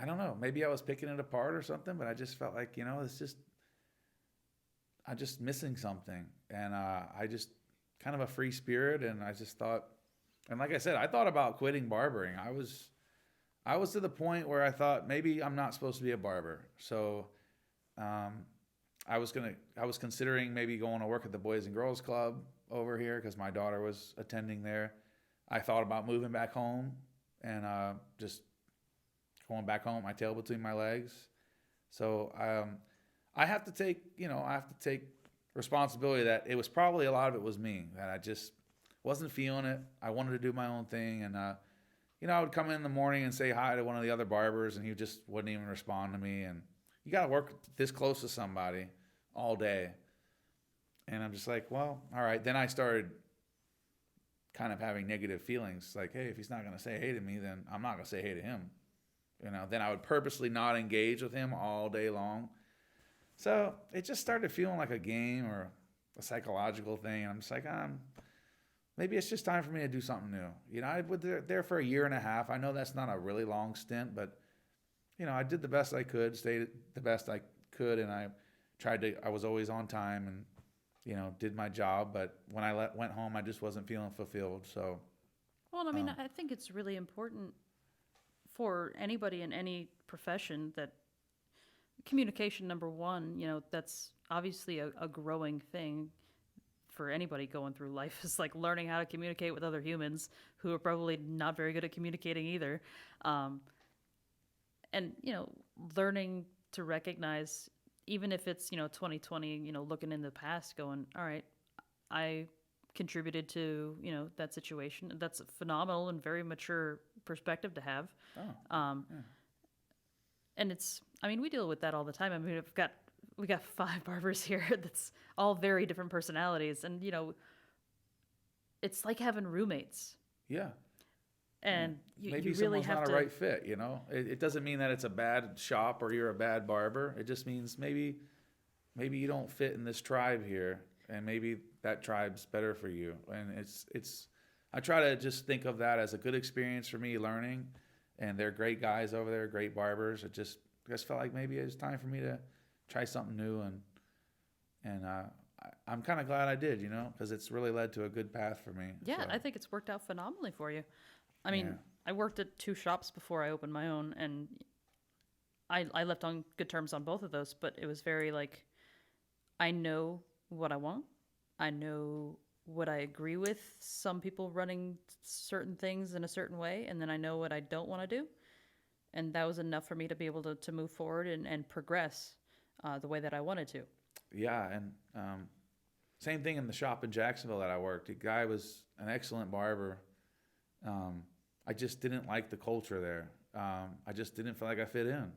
Speaker 2: don't know. Maybe I was picking it apart or something, but I just felt like, I'm just missing something. And I just kind of a free spirit, and I just thought, and like I said, I thought about quitting barbering. I was to the point where I thought maybe I'm not supposed to be a barber. So I was considering maybe going to work at the Boys and Girls Club over here because my daughter was attending there. I thought about moving back home and just going back home, my tail between my legs. So I have to take responsibility that it was probably a lot of it was me, that I just wasn't feeling it. I wanted to do my own thing, and I would come in the morning and say hi to one of the other barbers, and he just wouldn't even respond to me. And you got to work this close to somebody all day, and I'm just like, well, all right. Then I started kind of having negative feelings, like, hey, if he's not going to say hey to me, then I'm not going to say hey to him. Then I would purposely not engage with him all day long. So it just started feeling like a game or a psychological thing. And I'm just like, maybe it's just time for me to do something new. I was there for a year and a half. I know that's not a really long stint, but, I did the best I could, stayed the best I could, and I was always on time and, did my job. But when I went home, I just wasn't feeling fulfilled. So,
Speaker 1: Well, I mean, I think it's really important for anybody in any profession that communication, number one, that's obviously a growing thing for anybody going through life, is like learning how to communicate with other humans who are probably not very good at communicating either. And, learning to recognize, even if it's, 2020, looking in the past going, all right, I contributed to, that situation. That's a phenomenal and very mature perspective to have.
Speaker 2: yeah.
Speaker 1: And we deal with that all the time. I mean, we got 5 barbers here that's all very different personalities. And, it's like having roommates,
Speaker 2: Yeah.
Speaker 1: and
Speaker 2: Maybe
Speaker 1: you really
Speaker 2: someone's
Speaker 1: have
Speaker 2: not a
Speaker 1: to.
Speaker 2: right fit, you know? It doesn't mean that it's a bad shop or you're a bad barber. It just means maybe you don't fit in this tribe here, and maybe that tribe's better for you. And it's I try to just think of that as a good experience for me learning, and they're great guys over there, great barbers. I just felt like maybe it's time for me to try something new, and I'm kind of glad I did, you know, because it's really led to a good path for me.
Speaker 1: Yeah,
Speaker 2: So,
Speaker 1: I think it's worked out phenomenally for you. I mean,
Speaker 2: yeah.
Speaker 1: I worked at 2 shops before I opened my own, and I left on good terms on both of those. But it was very like, I know what I want. I know what I agree with. Some people running certain things in a certain way, and then I know what I don't want to do. And that was enough for me to be able to move forward and progress the way that I wanted to.
Speaker 2: Yeah, and same thing in the shop in Jacksonville that I worked. The guy was an excellent barber. I just didn't like the culture there. I just didn't feel like I fit in.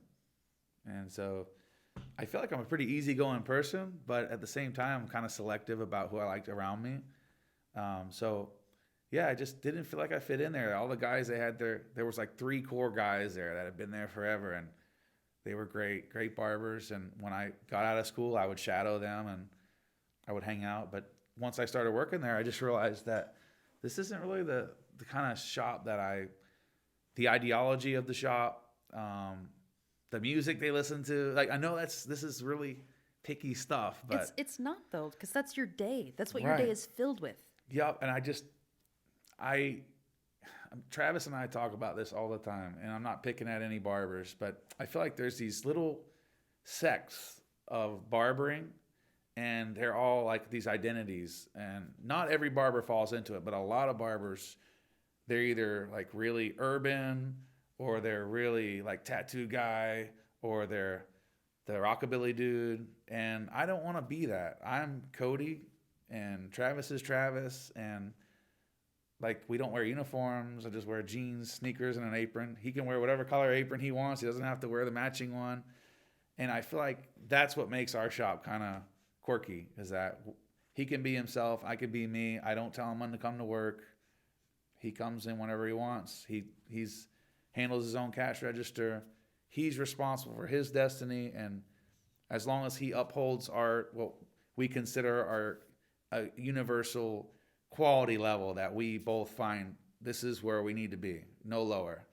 Speaker 2: And so I feel like I'm a pretty easygoing person, but at the same time, I'm kind of selective about who I liked around me. So yeah, I just didn't feel like I fit in there. All the guys they had there was like 3 core guys there that had been there forever, and they were great barbers. And when I got out of school, I would shadow them and I would hang out. But once I started working there, I just realized that this isn't really the kind of shop the ideology of the shop, the music they listen to. Like, I know this is really picky stuff, but
Speaker 1: It's not though, because that's your day. That's what your day
Speaker 2: right.
Speaker 1: is filled with.
Speaker 2: Yep. And I Travis and I talk about this all the time, and I'm not picking at any barbers, but I feel like there's these little sects of barbering, and they're all like these identities, and not every barber falls into it, but a lot of barbers, they're either like really urban, or they're really like tattoo guy, or they're the rockabilly dude, and I don't want to be that. I'm Cody, and Travis is Travis, and like, we don't wear uniforms. I just wear jeans, sneakers, and an apron. He can wear whatever color apron he wants. He doesn't have to wear the matching one. And I feel like that's what makes our shop kind of quirky, is that he can be himself. I can be me. I don't tell him when to come to work. He comes in whenever he wants. He's handles his own cash register. He's responsible for his destiny. And as long as he upholds what we consider a universal quality level that we both find this is where we need to be, no lower.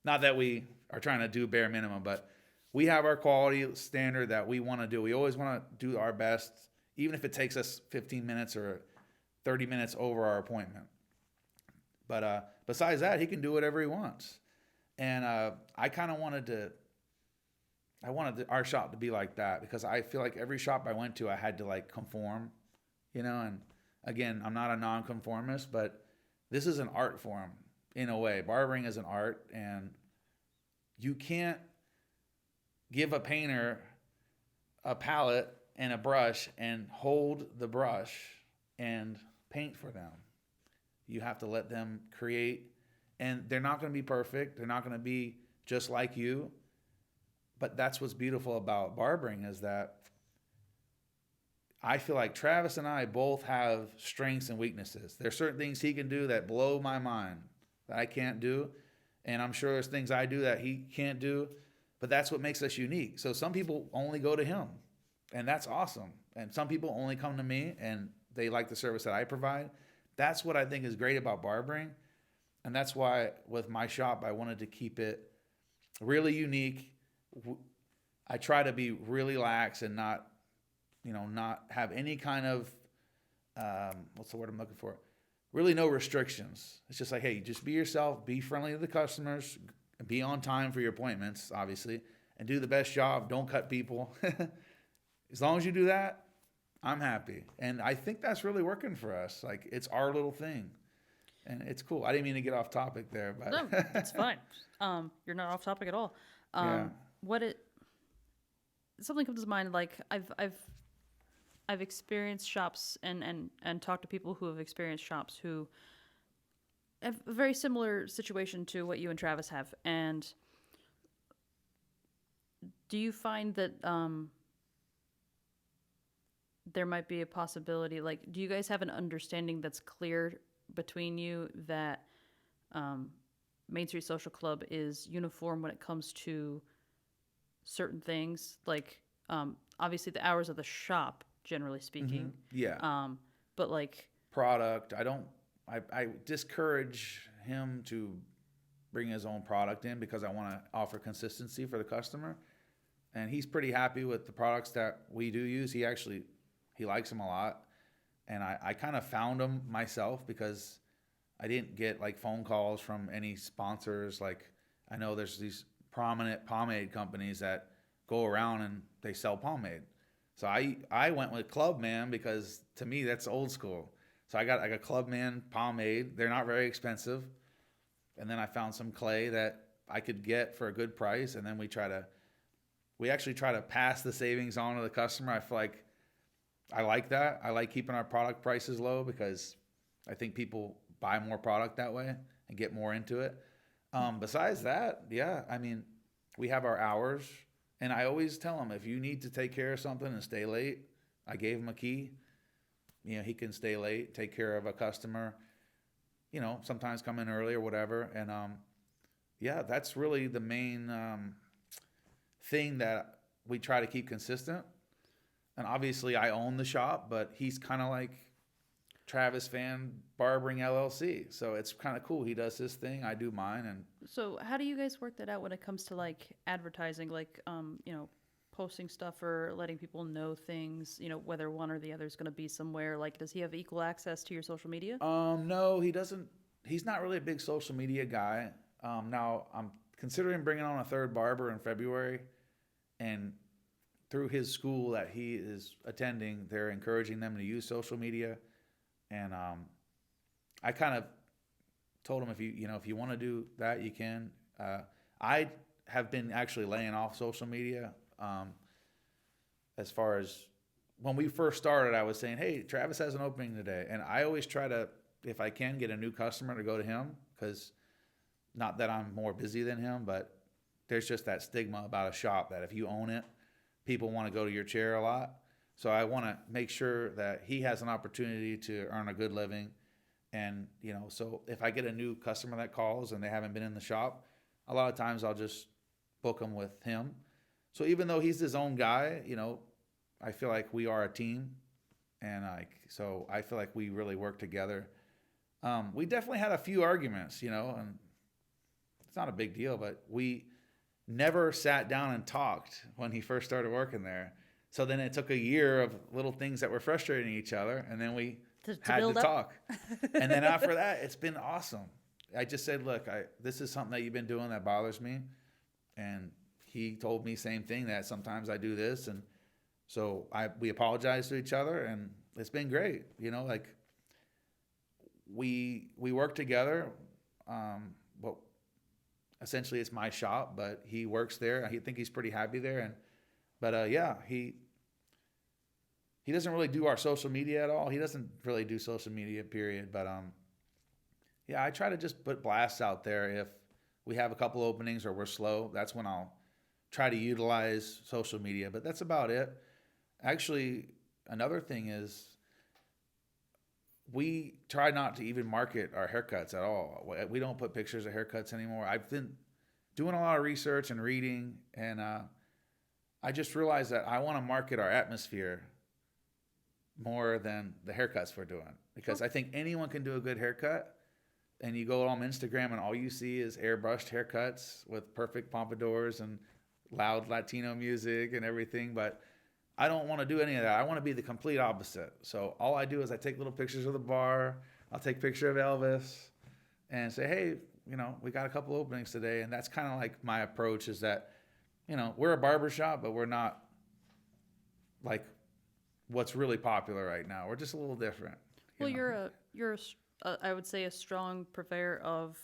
Speaker 2: Not that we are trying to do bare minimum, but we have our quality standard that we want to do. We always want to do our best, even if it takes us 15 minutes or 30 minutes over our appointment. But besides that, he can do whatever he wants. And I kind of wanted our shop to be like that, because I feel like every shop I went to, I had to like conform, you know. And again, I'm not a nonconformist, but this is an art form in a way. Barbering is an art, and you can't give a painter a palette and a brush and hold the brush and paint for them. You have to let them create, and they're not going to be perfect. They're not going to be just like you. But that's what's beautiful about barbering, is that I feel like Travis and I both have strengths and weaknesses. There's certain things he can do that blow my mind that I can't do. And I'm sure there's things I do that he can't do. But that's what makes us unique. So some people only go to him, and that's awesome. And some people only come to me, and they like the service that I provide. That's what I think is great about barbering. And that's why with my shop, I wanted to keep it really unique. I try to be really lax and not have any kind of, what's the word I'm looking for? Really no restrictions. It's just like, hey, just be yourself, be friendly to the customers, be on time for your appointments, obviously, and do the best job. Don't cut people. As long as you do that, I'm happy. And I think that's really working for us. Like, it's our little thing. And it's cool. I didn't mean to get off topic there, but
Speaker 1: No, that's fine. You're not off topic at all.
Speaker 2: Yeah.
Speaker 1: Something comes to mind. Like I've experienced shops and talked to people who have experienced shops who have a very similar situation to what you and Travis have. And do you find that there might be a possibility? Like, do you guys have an understanding that's clear between you that Main Street Social Club is uniform when it comes to certain things, like obviously the hours of the shop, generally speaking.
Speaker 2: Yeah.
Speaker 1: But like
Speaker 2: Product. I discourage him to bring his own product in because I want to offer consistency for the customer. And he's pretty happy with the products that we do use. He likes them a lot. And I kind of found them myself because I didn't get like phone calls from any sponsors. Like I know there's these prominent pomade companies that go around and they sell pomade. So I went with Clubman because to me that's old school. So I got like a Clubman pomade. They're not very expensive. And then I found some clay that I could get for a good price. And then we actually try to pass the savings on to the customer. I feel like I like that. I like keeping our product prices low because I think people buy more product that way and get more into it. Besides that, yeah, I mean, we have our hours. And I always tell him, if you need to take care of something and stay late, I gave him a key. You know, he can stay late, take care of a customer, you know, sometimes come in early or whatever. And yeah, that's really the main thing that we try to keep consistent. And obviously I own the shop, but he's kind of like Travis Fan Barbering LLC. So it's kind of cool. He does his thing, I do mine. And
Speaker 1: so how do you guys work that out when it comes to like advertising, like you know, posting stuff or letting people know things, you know, whether one or the other is going to be somewhere? Like, does he have equal access to your social media?
Speaker 2: No, he doesn't. He's not really a big social media guy. Now I'm considering bringing on a third barber in February, and through his school that he is attending, they're encouraging them to use social media. And I kind of told him, if you want to do that, you can. I have been actually laying off social media. As far as when we first started, I was saying, hey, Travis has an opening today. And I always try to, if I can, get a new customer to go to him, because not that I'm more busy than him, but there's just that stigma about a shop that if you own it, people want to go to your chair a lot. So I want to make sure that he has an opportunity to earn a good living. And, you know, so if I get a new customer that calls and they haven't been in the shop, a lot of times I'll just book them with him. So even though he's his own guy, you know, I feel like we are a team. And so I feel like we really work together. We definitely had a few arguments, you know, and it's not a big deal, but we never sat down and talked when he first started working there. So then it took a year of little things that were frustrating each other, and then we had to talk. And then after that, it's been awesome. I just said, look, this is something that you've been doing that bothers me. And he told me same thing, that sometimes I do this. And so we apologized to each other, and it's been great. You know, like we work together. But essentially it's my shop, but he works there. I think he's pretty happy there. But yeah, he doesn't really do our social media at all. He doesn't really do social media, period. But yeah, I try to just put blasts out there. If we have a couple openings or we're slow, that's when I'll try to utilize social media. But that's about it. Actually, another thing is we try not to even market our haircuts at all. We don't put pictures of haircuts anymore. I've been doing a lot of research and reading, and I just realized that I want to market our atmosphere more than the haircuts we're doing, because I think anyone can do a good haircut. And you go on Instagram and all you see is airbrushed haircuts with perfect pompadours and loud Latino music and everything. But I don't want to do any of that. I want to be the complete opposite. So all I do is I take little pictures of the bar. I'll take a picture of Elvis and say, hey, you know, we got a couple openings today. And that's kind of like my approach, is that, you know, we're a barber shop, but we're not like what's really popular right now. We're just a little different.
Speaker 1: Well, you're I would say a strong purveyor of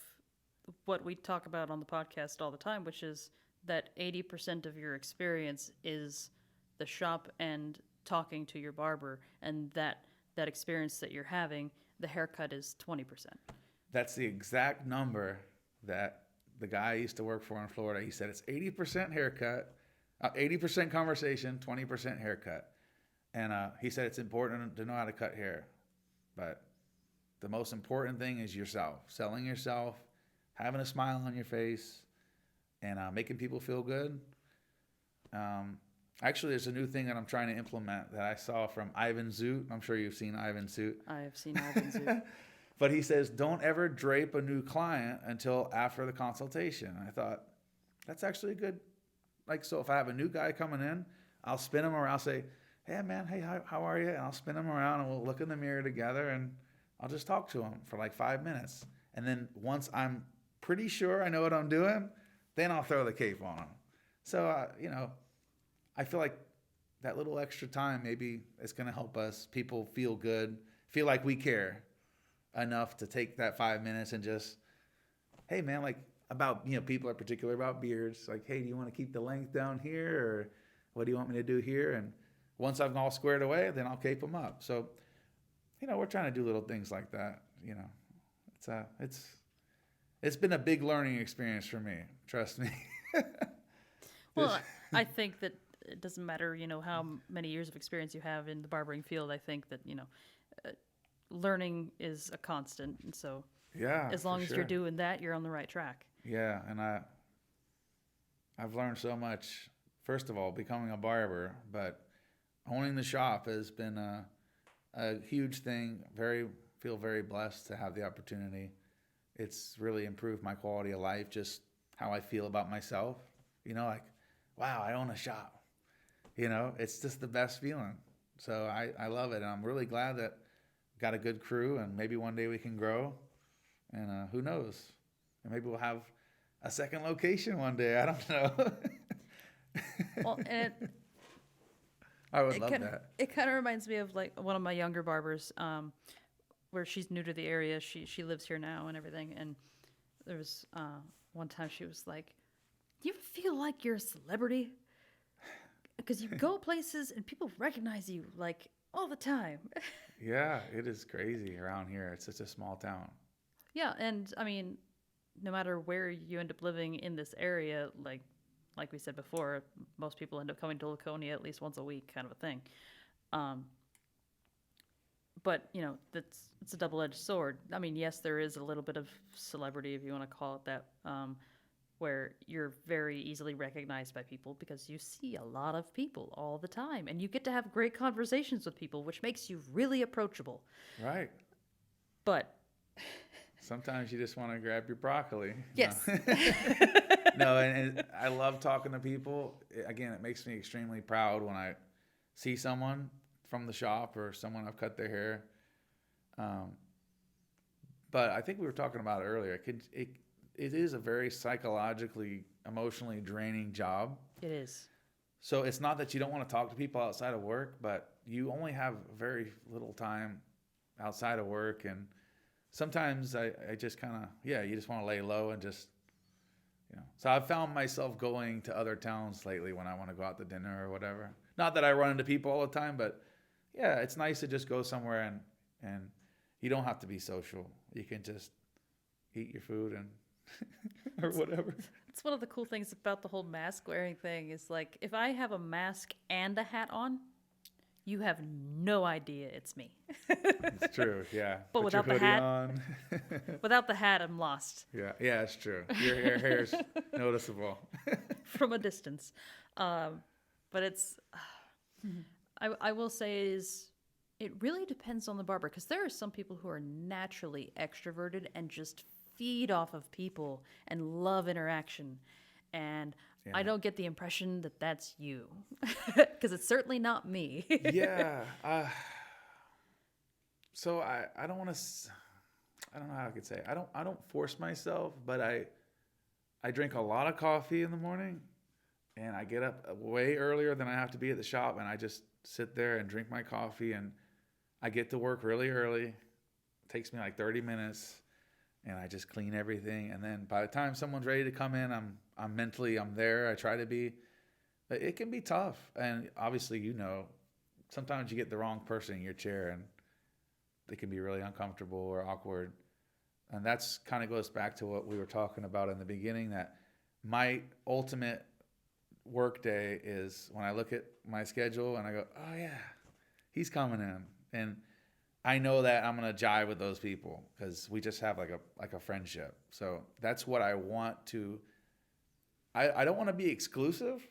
Speaker 1: what we talk about on the podcast all the time, which is that 80% of your experience is the shop and talking to your barber, and that experience that you're having, the haircut is 20%.
Speaker 2: That's the exact number that the guy I used to work for in Florida, he said it's 80% haircut, 80% conversation, 20% haircut. And he said it's important to know how to cut hair. But the most important thing is yourself, selling yourself, having a smile on your face, and making people feel good. Actually, there's a new thing that I'm trying to implement that I saw from Ivan Zoot. I'm sure you've seen Ivan Zoot.
Speaker 1: I have seen Ivan Zoot.
Speaker 2: But he says, don't ever drape a new client until after the consultation. I thought, that's actually a good, like, so if I have a new guy coming in, I'll spin him around. I'll say, hey, man, hey, how are you? And I'll spin him around and we'll look in the mirror together and I'll just talk to him for like 5 minutes. And then once I'm pretty sure I know what I'm doing, then I'll throw the cape on him. So, I feel like that little extra time maybe is going to help us people feel good, feel like we care enough to take that 5 minutes and just, hey, man, like about, people are particular about beards. Like, hey, do you want to keep the length down here or what do you want me to do here? And once I'm all squared away, then I'll cape them up. So, we're trying to do little things like that. It's been a big learning experience for me. Trust me.
Speaker 1: Well, I think that it doesn't matter, how many years of experience you have in the barbering field. I think that, learning is a constant. And so
Speaker 2: yeah,
Speaker 1: as long as
Speaker 2: sure.
Speaker 1: you're doing that, you're on the right track.
Speaker 2: Yeah. And I've learned so much, first of all, becoming a barber, but owning the shop has been a huge thing. Feel very blessed to have the opportunity. It's really improved my quality of life, just how I feel about myself. Like, wow, I own a shop. It's just the best feeling. So I love it. And I'm really glad that got a good crew and maybe one day we can grow. And who knows? And maybe we'll have a second location one day. I don't know.
Speaker 1: Well, and
Speaker 2: I would love that.
Speaker 1: It kind of reminds me of like one of my younger barbers, where she's new to the area. She lives here now and everything. And there was one time she was like, "Do you feel like you're a celebrity? Because you go places and people recognize you like all the time."
Speaker 2: Yeah, it is crazy around here. It's such a small town.
Speaker 1: Yeah, and I mean, no matter where you end up living in this area, like we said before, most people end up coming to Laconia at least once a week, kind of a thing. But it's a double-edged sword. I mean, yes, there is a little bit of celebrity, if you want to call it that, where you're very easily recognized by people because you see a lot of people all the time, and you get to have great conversations with people, which makes you really approachable.
Speaker 2: Right.
Speaker 1: But
Speaker 2: sometimes you just want to grab your broccoli.
Speaker 1: Yes.
Speaker 2: No, and I love talking to people. Again, it makes me extremely proud when I see someone from the shop or someone I've cut their hair. But I think we were talking about it earlier. It is a very psychologically, emotionally draining job.
Speaker 1: it is.
Speaker 2: So it's not that you don't want to talk to people outside of work, but you only have very little time outside of work. And sometimes I just kind of, you just want to lay low and just, So I've found myself going to other towns lately when I want to go out to dinner or whatever. Not that I run into people all the time, but yeah, it's nice to just go somewhere and you don't have to be social. You can just eat your food and or whatever.
Speaker 1: It's one of the cool things about the whole mask wearing thing is like, if I have a mask and a hat on, you have no idea it's me.
Speaker 2: It's true, yeah.
Speaker 1: But
Speaker 2: Put
Speaker 1: without
Speaker 2: your
Speaker 1: the
Speaker 2: hoodie
Speaker 1: hat,
Speaker 2: on.
Speaker 1: without the hat, I'm lost
Speaker 2: Yeah, it's true. Your hair's noticeable.
Speaker 1: from a distance. But it's, I will say is, it really depends on the barber, because there are some people who are naturally extroverted and just feed off of people and love interaction. And I don't get the impression that that's you, because it's certainly not me.
Speaker 2: Yeah. So I don't want to. I don't know how I could say. I don't force myself, but I drink a lot of coffee in the morning, and I get up way earlier than I have to be at the shop, and I just sit there and drink my coffee, and I get to work really early. It takes me like 30 minutes, and I just clean everything, and then by the time someone's ready to come in, I'm mentally there. I try to be. But it can be tough, and obviously, sometimes you get the wrong person in your chair, and they can be really uncomfortable or awkward. And that's kind of goes back to what we were talking about in the beginning, that my ultimate work day is when I look at my schedule and I go, oh yeah, he's coming in. And I know that I'm gonna jive with those people because we just have like a friendship. So that's what I want to. I don't want to be exclusive,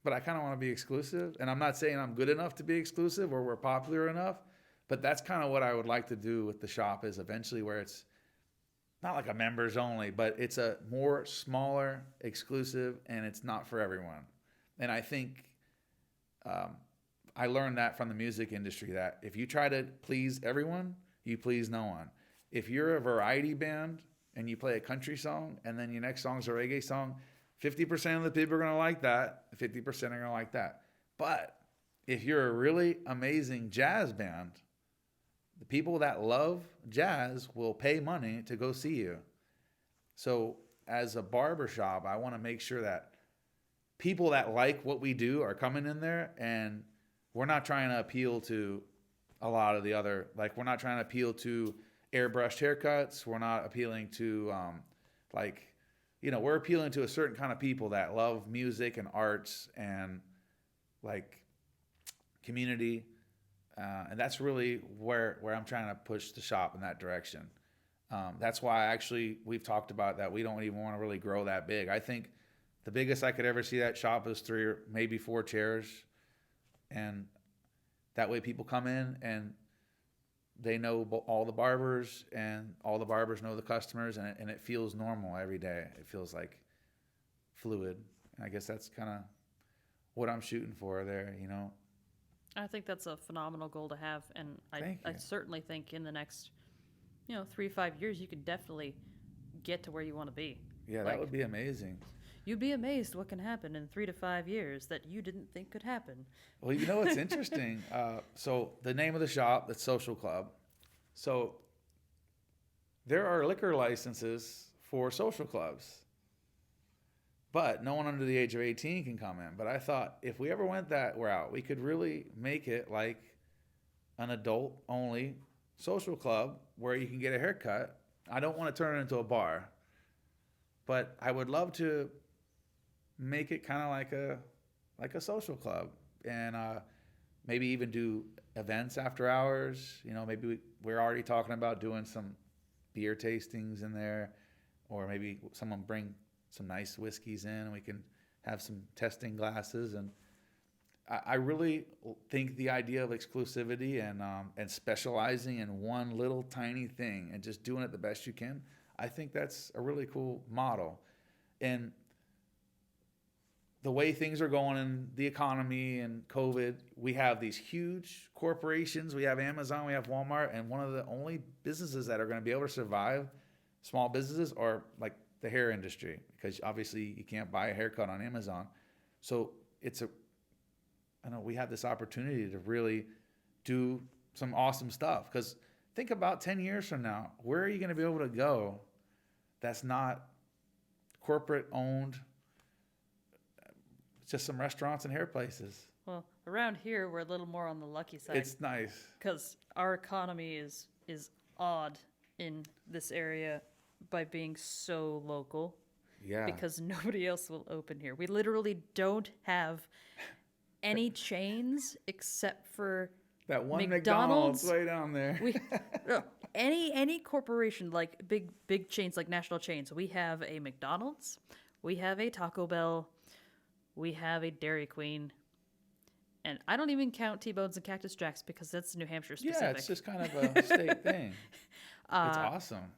Speaker 2: but I kind of want to be exclusive. And I'm not saying I'm good enough to be exclusive or we're popular enough, but that's kind of what I would like to do with the shop is eventually where it's not like a members only, but it's a more smaller, exclusive, and it's not for everyone. And I think I learned that from the music industry that if you try to please everyone, you please no one. If you're a variety band and you play a country song and then your next song's a reggae song, 50% of the people are going to like that, 50% are going to like that. But if you're a really amazing jazz band, the people that love jazz will pay money to go see you. So as a barber shop, I want to make sure that people that like what we do are coming in there, and we're not trying to appeal to a lot of the other, like we're not trying to appeal to airbrushed haircuts. We're not appealing to we're appealing to a certain kind of people that love music and arts and like community. And that's really where I'm trying to push the shop in that direction. That's why we've talked about that. We don't even want to really grow that big. I think the biggest I could ever see that shop is 3 or maybe 4 chairs. And that way people come in and they know all the barbers and all the barbers know the customers, and it feels normal every day. It feels like fluid. And I guess that's kind of what I'm shooting for there, you know.
Speaker 1: I think that's a phenomenal goal to have, and I certainly think in the next, 3 to 5 years, you could definitely get to where you want to be.
Speaker 2: Yeah, that would be amazing.
Speaker 1: You'd be amazed what can happen in 3 to 5 years that you didn't think could happen.
Speaker 2: Well, you know what's interesting? So the name of the shop, that's Social Club. So there are liquor licenses for social clubs, but no one under the age of 18 can come in. But I thought if we ever went that route, we could really make it like an adult-only social club where you can get a haircut. I don't want to turn it into a bar, but I would love to make it kind of like a social club, and maybe even do events after hours. Maybe we're already talking about doing some beer tastings in there, or maybe someone bring some nice whiskeys in and we can have some testing glasses. And I really think the idea of exclusivity and specializing in one little tiny thing and just doing it the best you can, I think that's a really cool model. And the way things are going in the economy and COVID, we have these huge corporations. We have Amazon, we have Walmart, and one of the only businesses that are going to be able to survive, small businesses, are like the hair industry, because obviously you can't buy a haircut on Amazon. So we have this opportunity to really do some awesome stuff. Because think about 10 years from now, where are you going to be able to go that's not corporate owned? Just some restaurants and hair places.
Speaker 1: Well, around here, we're a little more on the lucky side.
Speaker 2: It's nice.
Speaker 1: Because our economy is odd in this area by being so local.
Speaker 2: Yeah.
Speaker 1: Because nobody else will open here. We literally don't have any chains except for
Speaker 2: that one
Speaker 1: McDonald's
Speaker 2: way down there.
Speaker 1: Any corporation, like big chains, like national chains. We have a McDonald's. We have a Taco Bell. We have a Dairy Queen, and I don't even count T-Bones and Cactus Jacks because that's New Hampshire specific.
Speaker 2: Yeah, it's just kind of a state thing. It's awesome.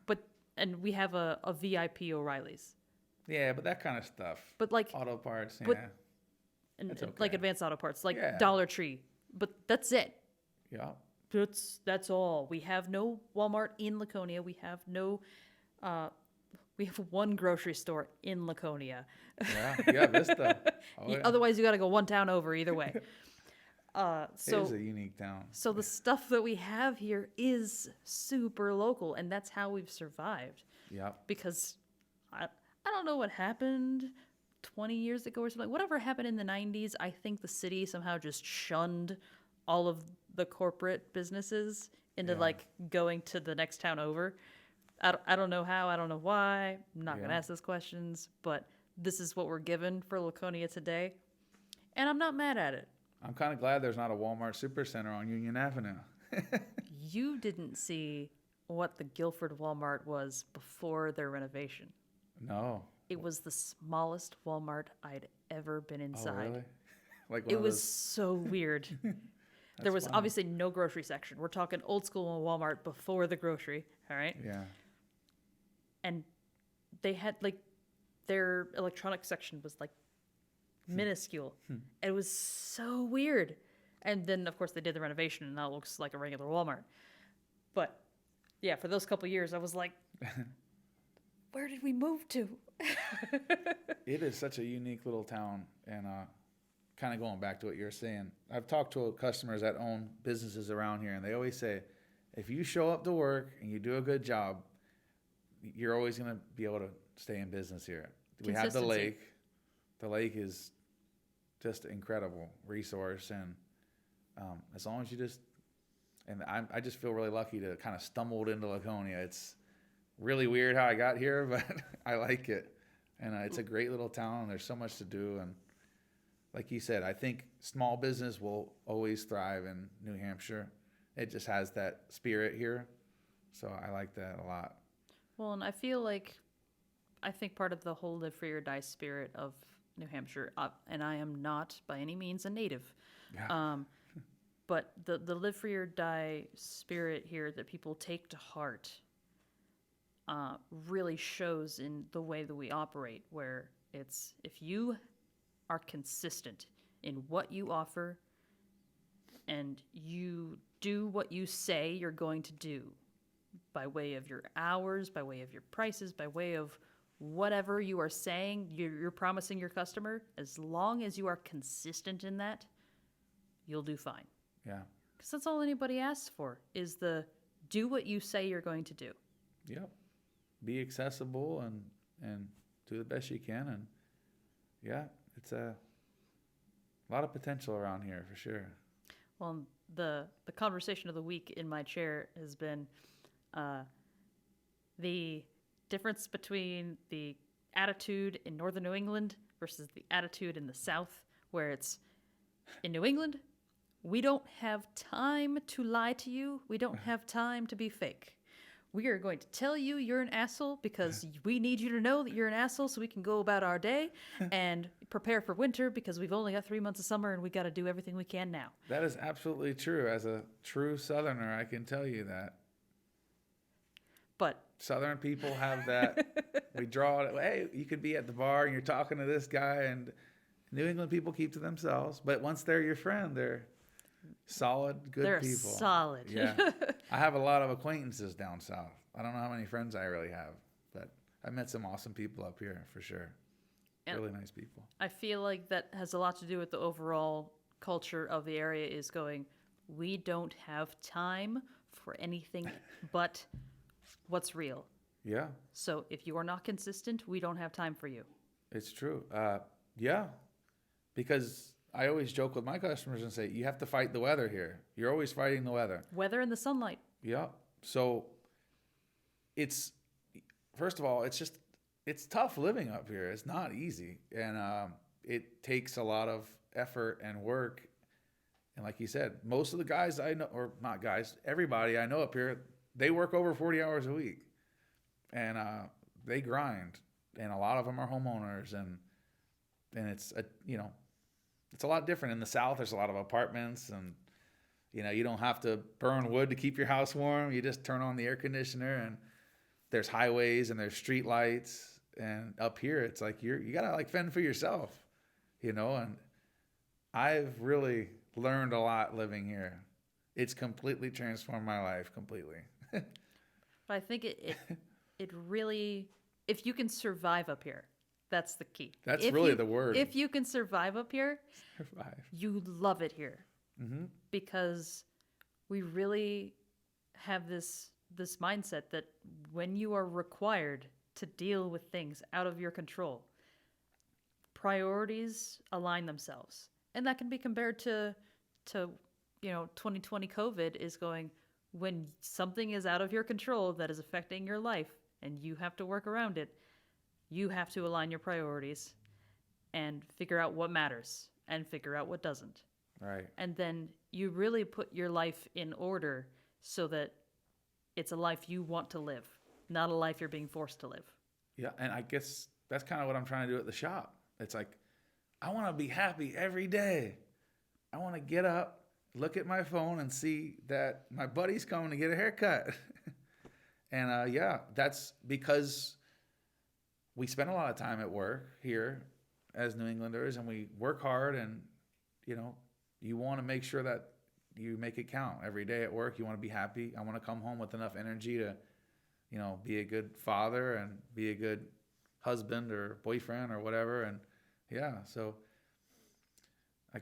Speaker 1: And we have a VIP O'Reilly's.
Speaker 2: Yeah, but that kind of stuff.
Speaker 1: But like
Speaker 2: auto parts,
Speaker 1: and
Speaker 2: okay.
Speaker 1: Like advanced auto parts, like Dollar Tree. But that's it.
Speaker 2: Yeah.
Speaker 1: That's all. We have no Walmart in Laconia. We have no. We have one grocery store in Laconia.
Speaker 2: Yeah, Vista.
Speaker 1: Otherwise, you got to go one town over either way.
Speaker 2: It is a unique town.
Speaker 1: So the stuff that we have here is super local, and that's how we've survived.
Speaker 2: Yeah.
Speaker 1: Because I don't know what happened 20 years ago or something. Whatever happened in the 90s, I think the city somehow just shunned all of the corporate businesses into like going to the next town over. I don't know how, I don't know why. I'm not going to ask those questions, but this is what we're given for Laconia today. And I'm not mad at it.
Speaker 2: I'm kind of glad there's not a Walmart Supercenter on Union Avenue.
Speaker 1: you didn't see what the Guilford Walmart was before their renovation.
Speaker 2: No.
Speaker 1: It was the smallest Walmart I'd ever been
Speaker 2: Oh,
Speaker 1: inside.
Speaker 2: really? Like one
Speaker 1: It
Speaker 2: of
Speaker 1: was
Speaker 2: those.
Speaker 1: so weird. There
Speaker 2: That's
Speaker 1: was
Speaker 2: funny.
Speaker 1: obviously no grocery section. We're talking old school Walmart before the grocery, all right?
Speaker 2: Yeah.
Speaker 1: And they had like their electronics section was like minuscule. It was so weird. And then of course they did the renovation and now it looks like a regular Walmart. But yeah, for those couple years I was like, where did we move to?
Speaker 2: It is such a unique little town, and kind of going back to what you're saying, I've talked to customers that own businesses around here, and they always say, if you show up to work and you do a good job, you're always going to be able to stay in business here. We have the
Speaker 1: Consistency.
Speaker 2: lake. The lake is just an incredible resource, and as long as you just, and I just feel really lucky to kind of stumbled into Laconia. It's really weird how I got here, but I like it. And it's a great little town, and there's so much to do. And like you said, I think small business will always thrive in New Hampshire. It just has that spirit here. So I like that a lot.
Speaker 1: Well, and I think part of the whole live free or die spirit of New Hampshire, and I am not by any means a native,
Speaker 2: Yeah.
Speaker 1: but the live free or die spirit here that people take to heart really shows in the way that we operate, where it's if you are consistent in what you offer and you do what you say you're going to do by way of your hours, by way of your prices, by way of whatever you are saying you're promising your customer, as long as you are consistent in that, you'll do fine.
Speaker 2: Yeah.
Speaker 1: Because that's all anybody asks for is the do what you say you're going to do.
Speaker 2: Yep. Be accessible and do the best you can. And yeah, it's a lot of potential around here for sure.
Speaker 1: Well, the conversation of the week in my chair has been the difference between the attitude in northern New England versus the attitude in the South, where it's in New England, we don't have time to lie to you. We don't have time to be fake. We are going to tell you you're an asshole because we need you to know that you're an asshole so we can go about our day and prepare for winter because we've only got 3 months of summer and we got to do everything we can now.
Speaker 2: That is absolutely true. As a true Southerner, I can tell you that.
Speaker 1: But
Speaker 2: Southern people have that. We draw it. Hey, you could be at the bar and you're talking to this guy, and New England people keep to themselves. But once they're your friend, they're solid, good
Speaker 1: they're
Speaker 2: people.
Speaker 1: solid.
Speaker 2: Yeah. I have a lot of acquaintances down south. I don't know how many friends I really have, but I've met some awesome people up here for sure.
Speaker 1: And
Speaker 2: really nice people.
Speaker 1: I feel like that has a lot to do with the overall culture of the area is going, we don't have time for anything but what's real.
Speaker 2: Yeah,
Speaker 1: So if you are not consistent, we don't have time for you.
Speaker 2: it's true. Yeah, because I always joke with my customers and say, you have to fight the weather here. You're always fighting the weather.
Speaker 1: Weather and the sunlight.
Speaker 2: Yeah. So it's, first of all, it's tough living up here. It's not easy. And it takes a lot of effort and work. And like you said, most of the guys I know, or not guys, everybody I know up here, they work over 40 hours a week. And they grind. And a lot of them are homeowners. And it's, it's a lot different. In the South, there's a lot of apartments and, you don't have to burn wood to keep your house warm. You just turn on the air conditioner, and there's highways and there's street lights. And up here, it's like you got to like fend for yourself, and I've really learned a lot living here. It's completely transformed my life completely.
Speaker 1: But I think it really, if you can survive up here, that's the key.
Speaker 2: That's really the word.
Speaker 1: If you can survive up here,
Speaker 2: Survive.
Speaker 1: you love it here.
Speaker 2: Mm-hmm.
Speaker 1: Because we really have this mindset that when you are required to deal with things out of your control, priorities align themselves. And that can be compared to 2020 COVID is going, when something is out of your control that is affecting your life and you have to work around it, you have to align your priorities and figure out what matters and figure out what doesn't.
Speaker 2: Right.
Speaker 1: And then you really put your life in order so that it's a life you want to live, not a life you're being forced to live.
Speaker 2: Yeah, and I guess that's kind of what I'm trying to do at the shop. It's like, I want to be happy every day. I want to get up, look at my phone, and see that my buddy's coming to get a haircut. And yeah, that's because we spend a lot of time at work here as New Englanders, and we work hard, and you want to make sure that you make it count every day at work. You want to be happy. I want to come home with enough energy to, be a good father and be a good husband or boyfriend or whatever. And yeah, so I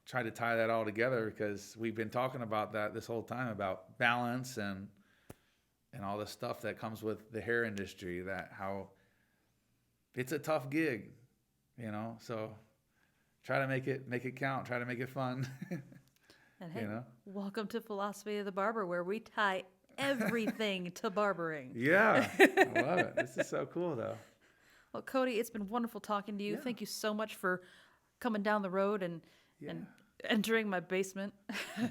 Speaker 2: try to tie that all together, because we've been talking about that this whole time, about balance and all the stuff that comes with the hair industry, that how it's a tough gig, so try to make it count, try to make it fun.
Speaker 1: And hey, welcome to Philosophy of the Barber, where we tie everything to barbering.
Speaker 2: Yeah, I love it. This is so cool, though.
Speaker 1: Well, Cody, it's been wonderful talking to you.
Speaker 2: Yeah.
Speaker 1: Thank you so much for coming down the road and entering my basement.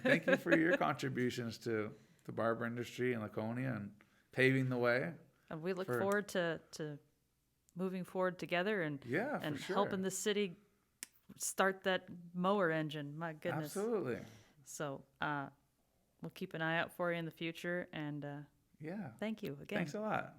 Speaker 2: Thank you for your contributions to the barber industry in Laconia and paving the way.
Speaker 1: And we look forward to moving forward together and
Speaker 2: for sure.
Speaker 1: helping the city start that mower engine. My goodness.
Speaker 2: Absolutely.
Speaker 1: So we'll keep an eye out for you in the future. And thank you again.
Speaker 2: Thanks a lot.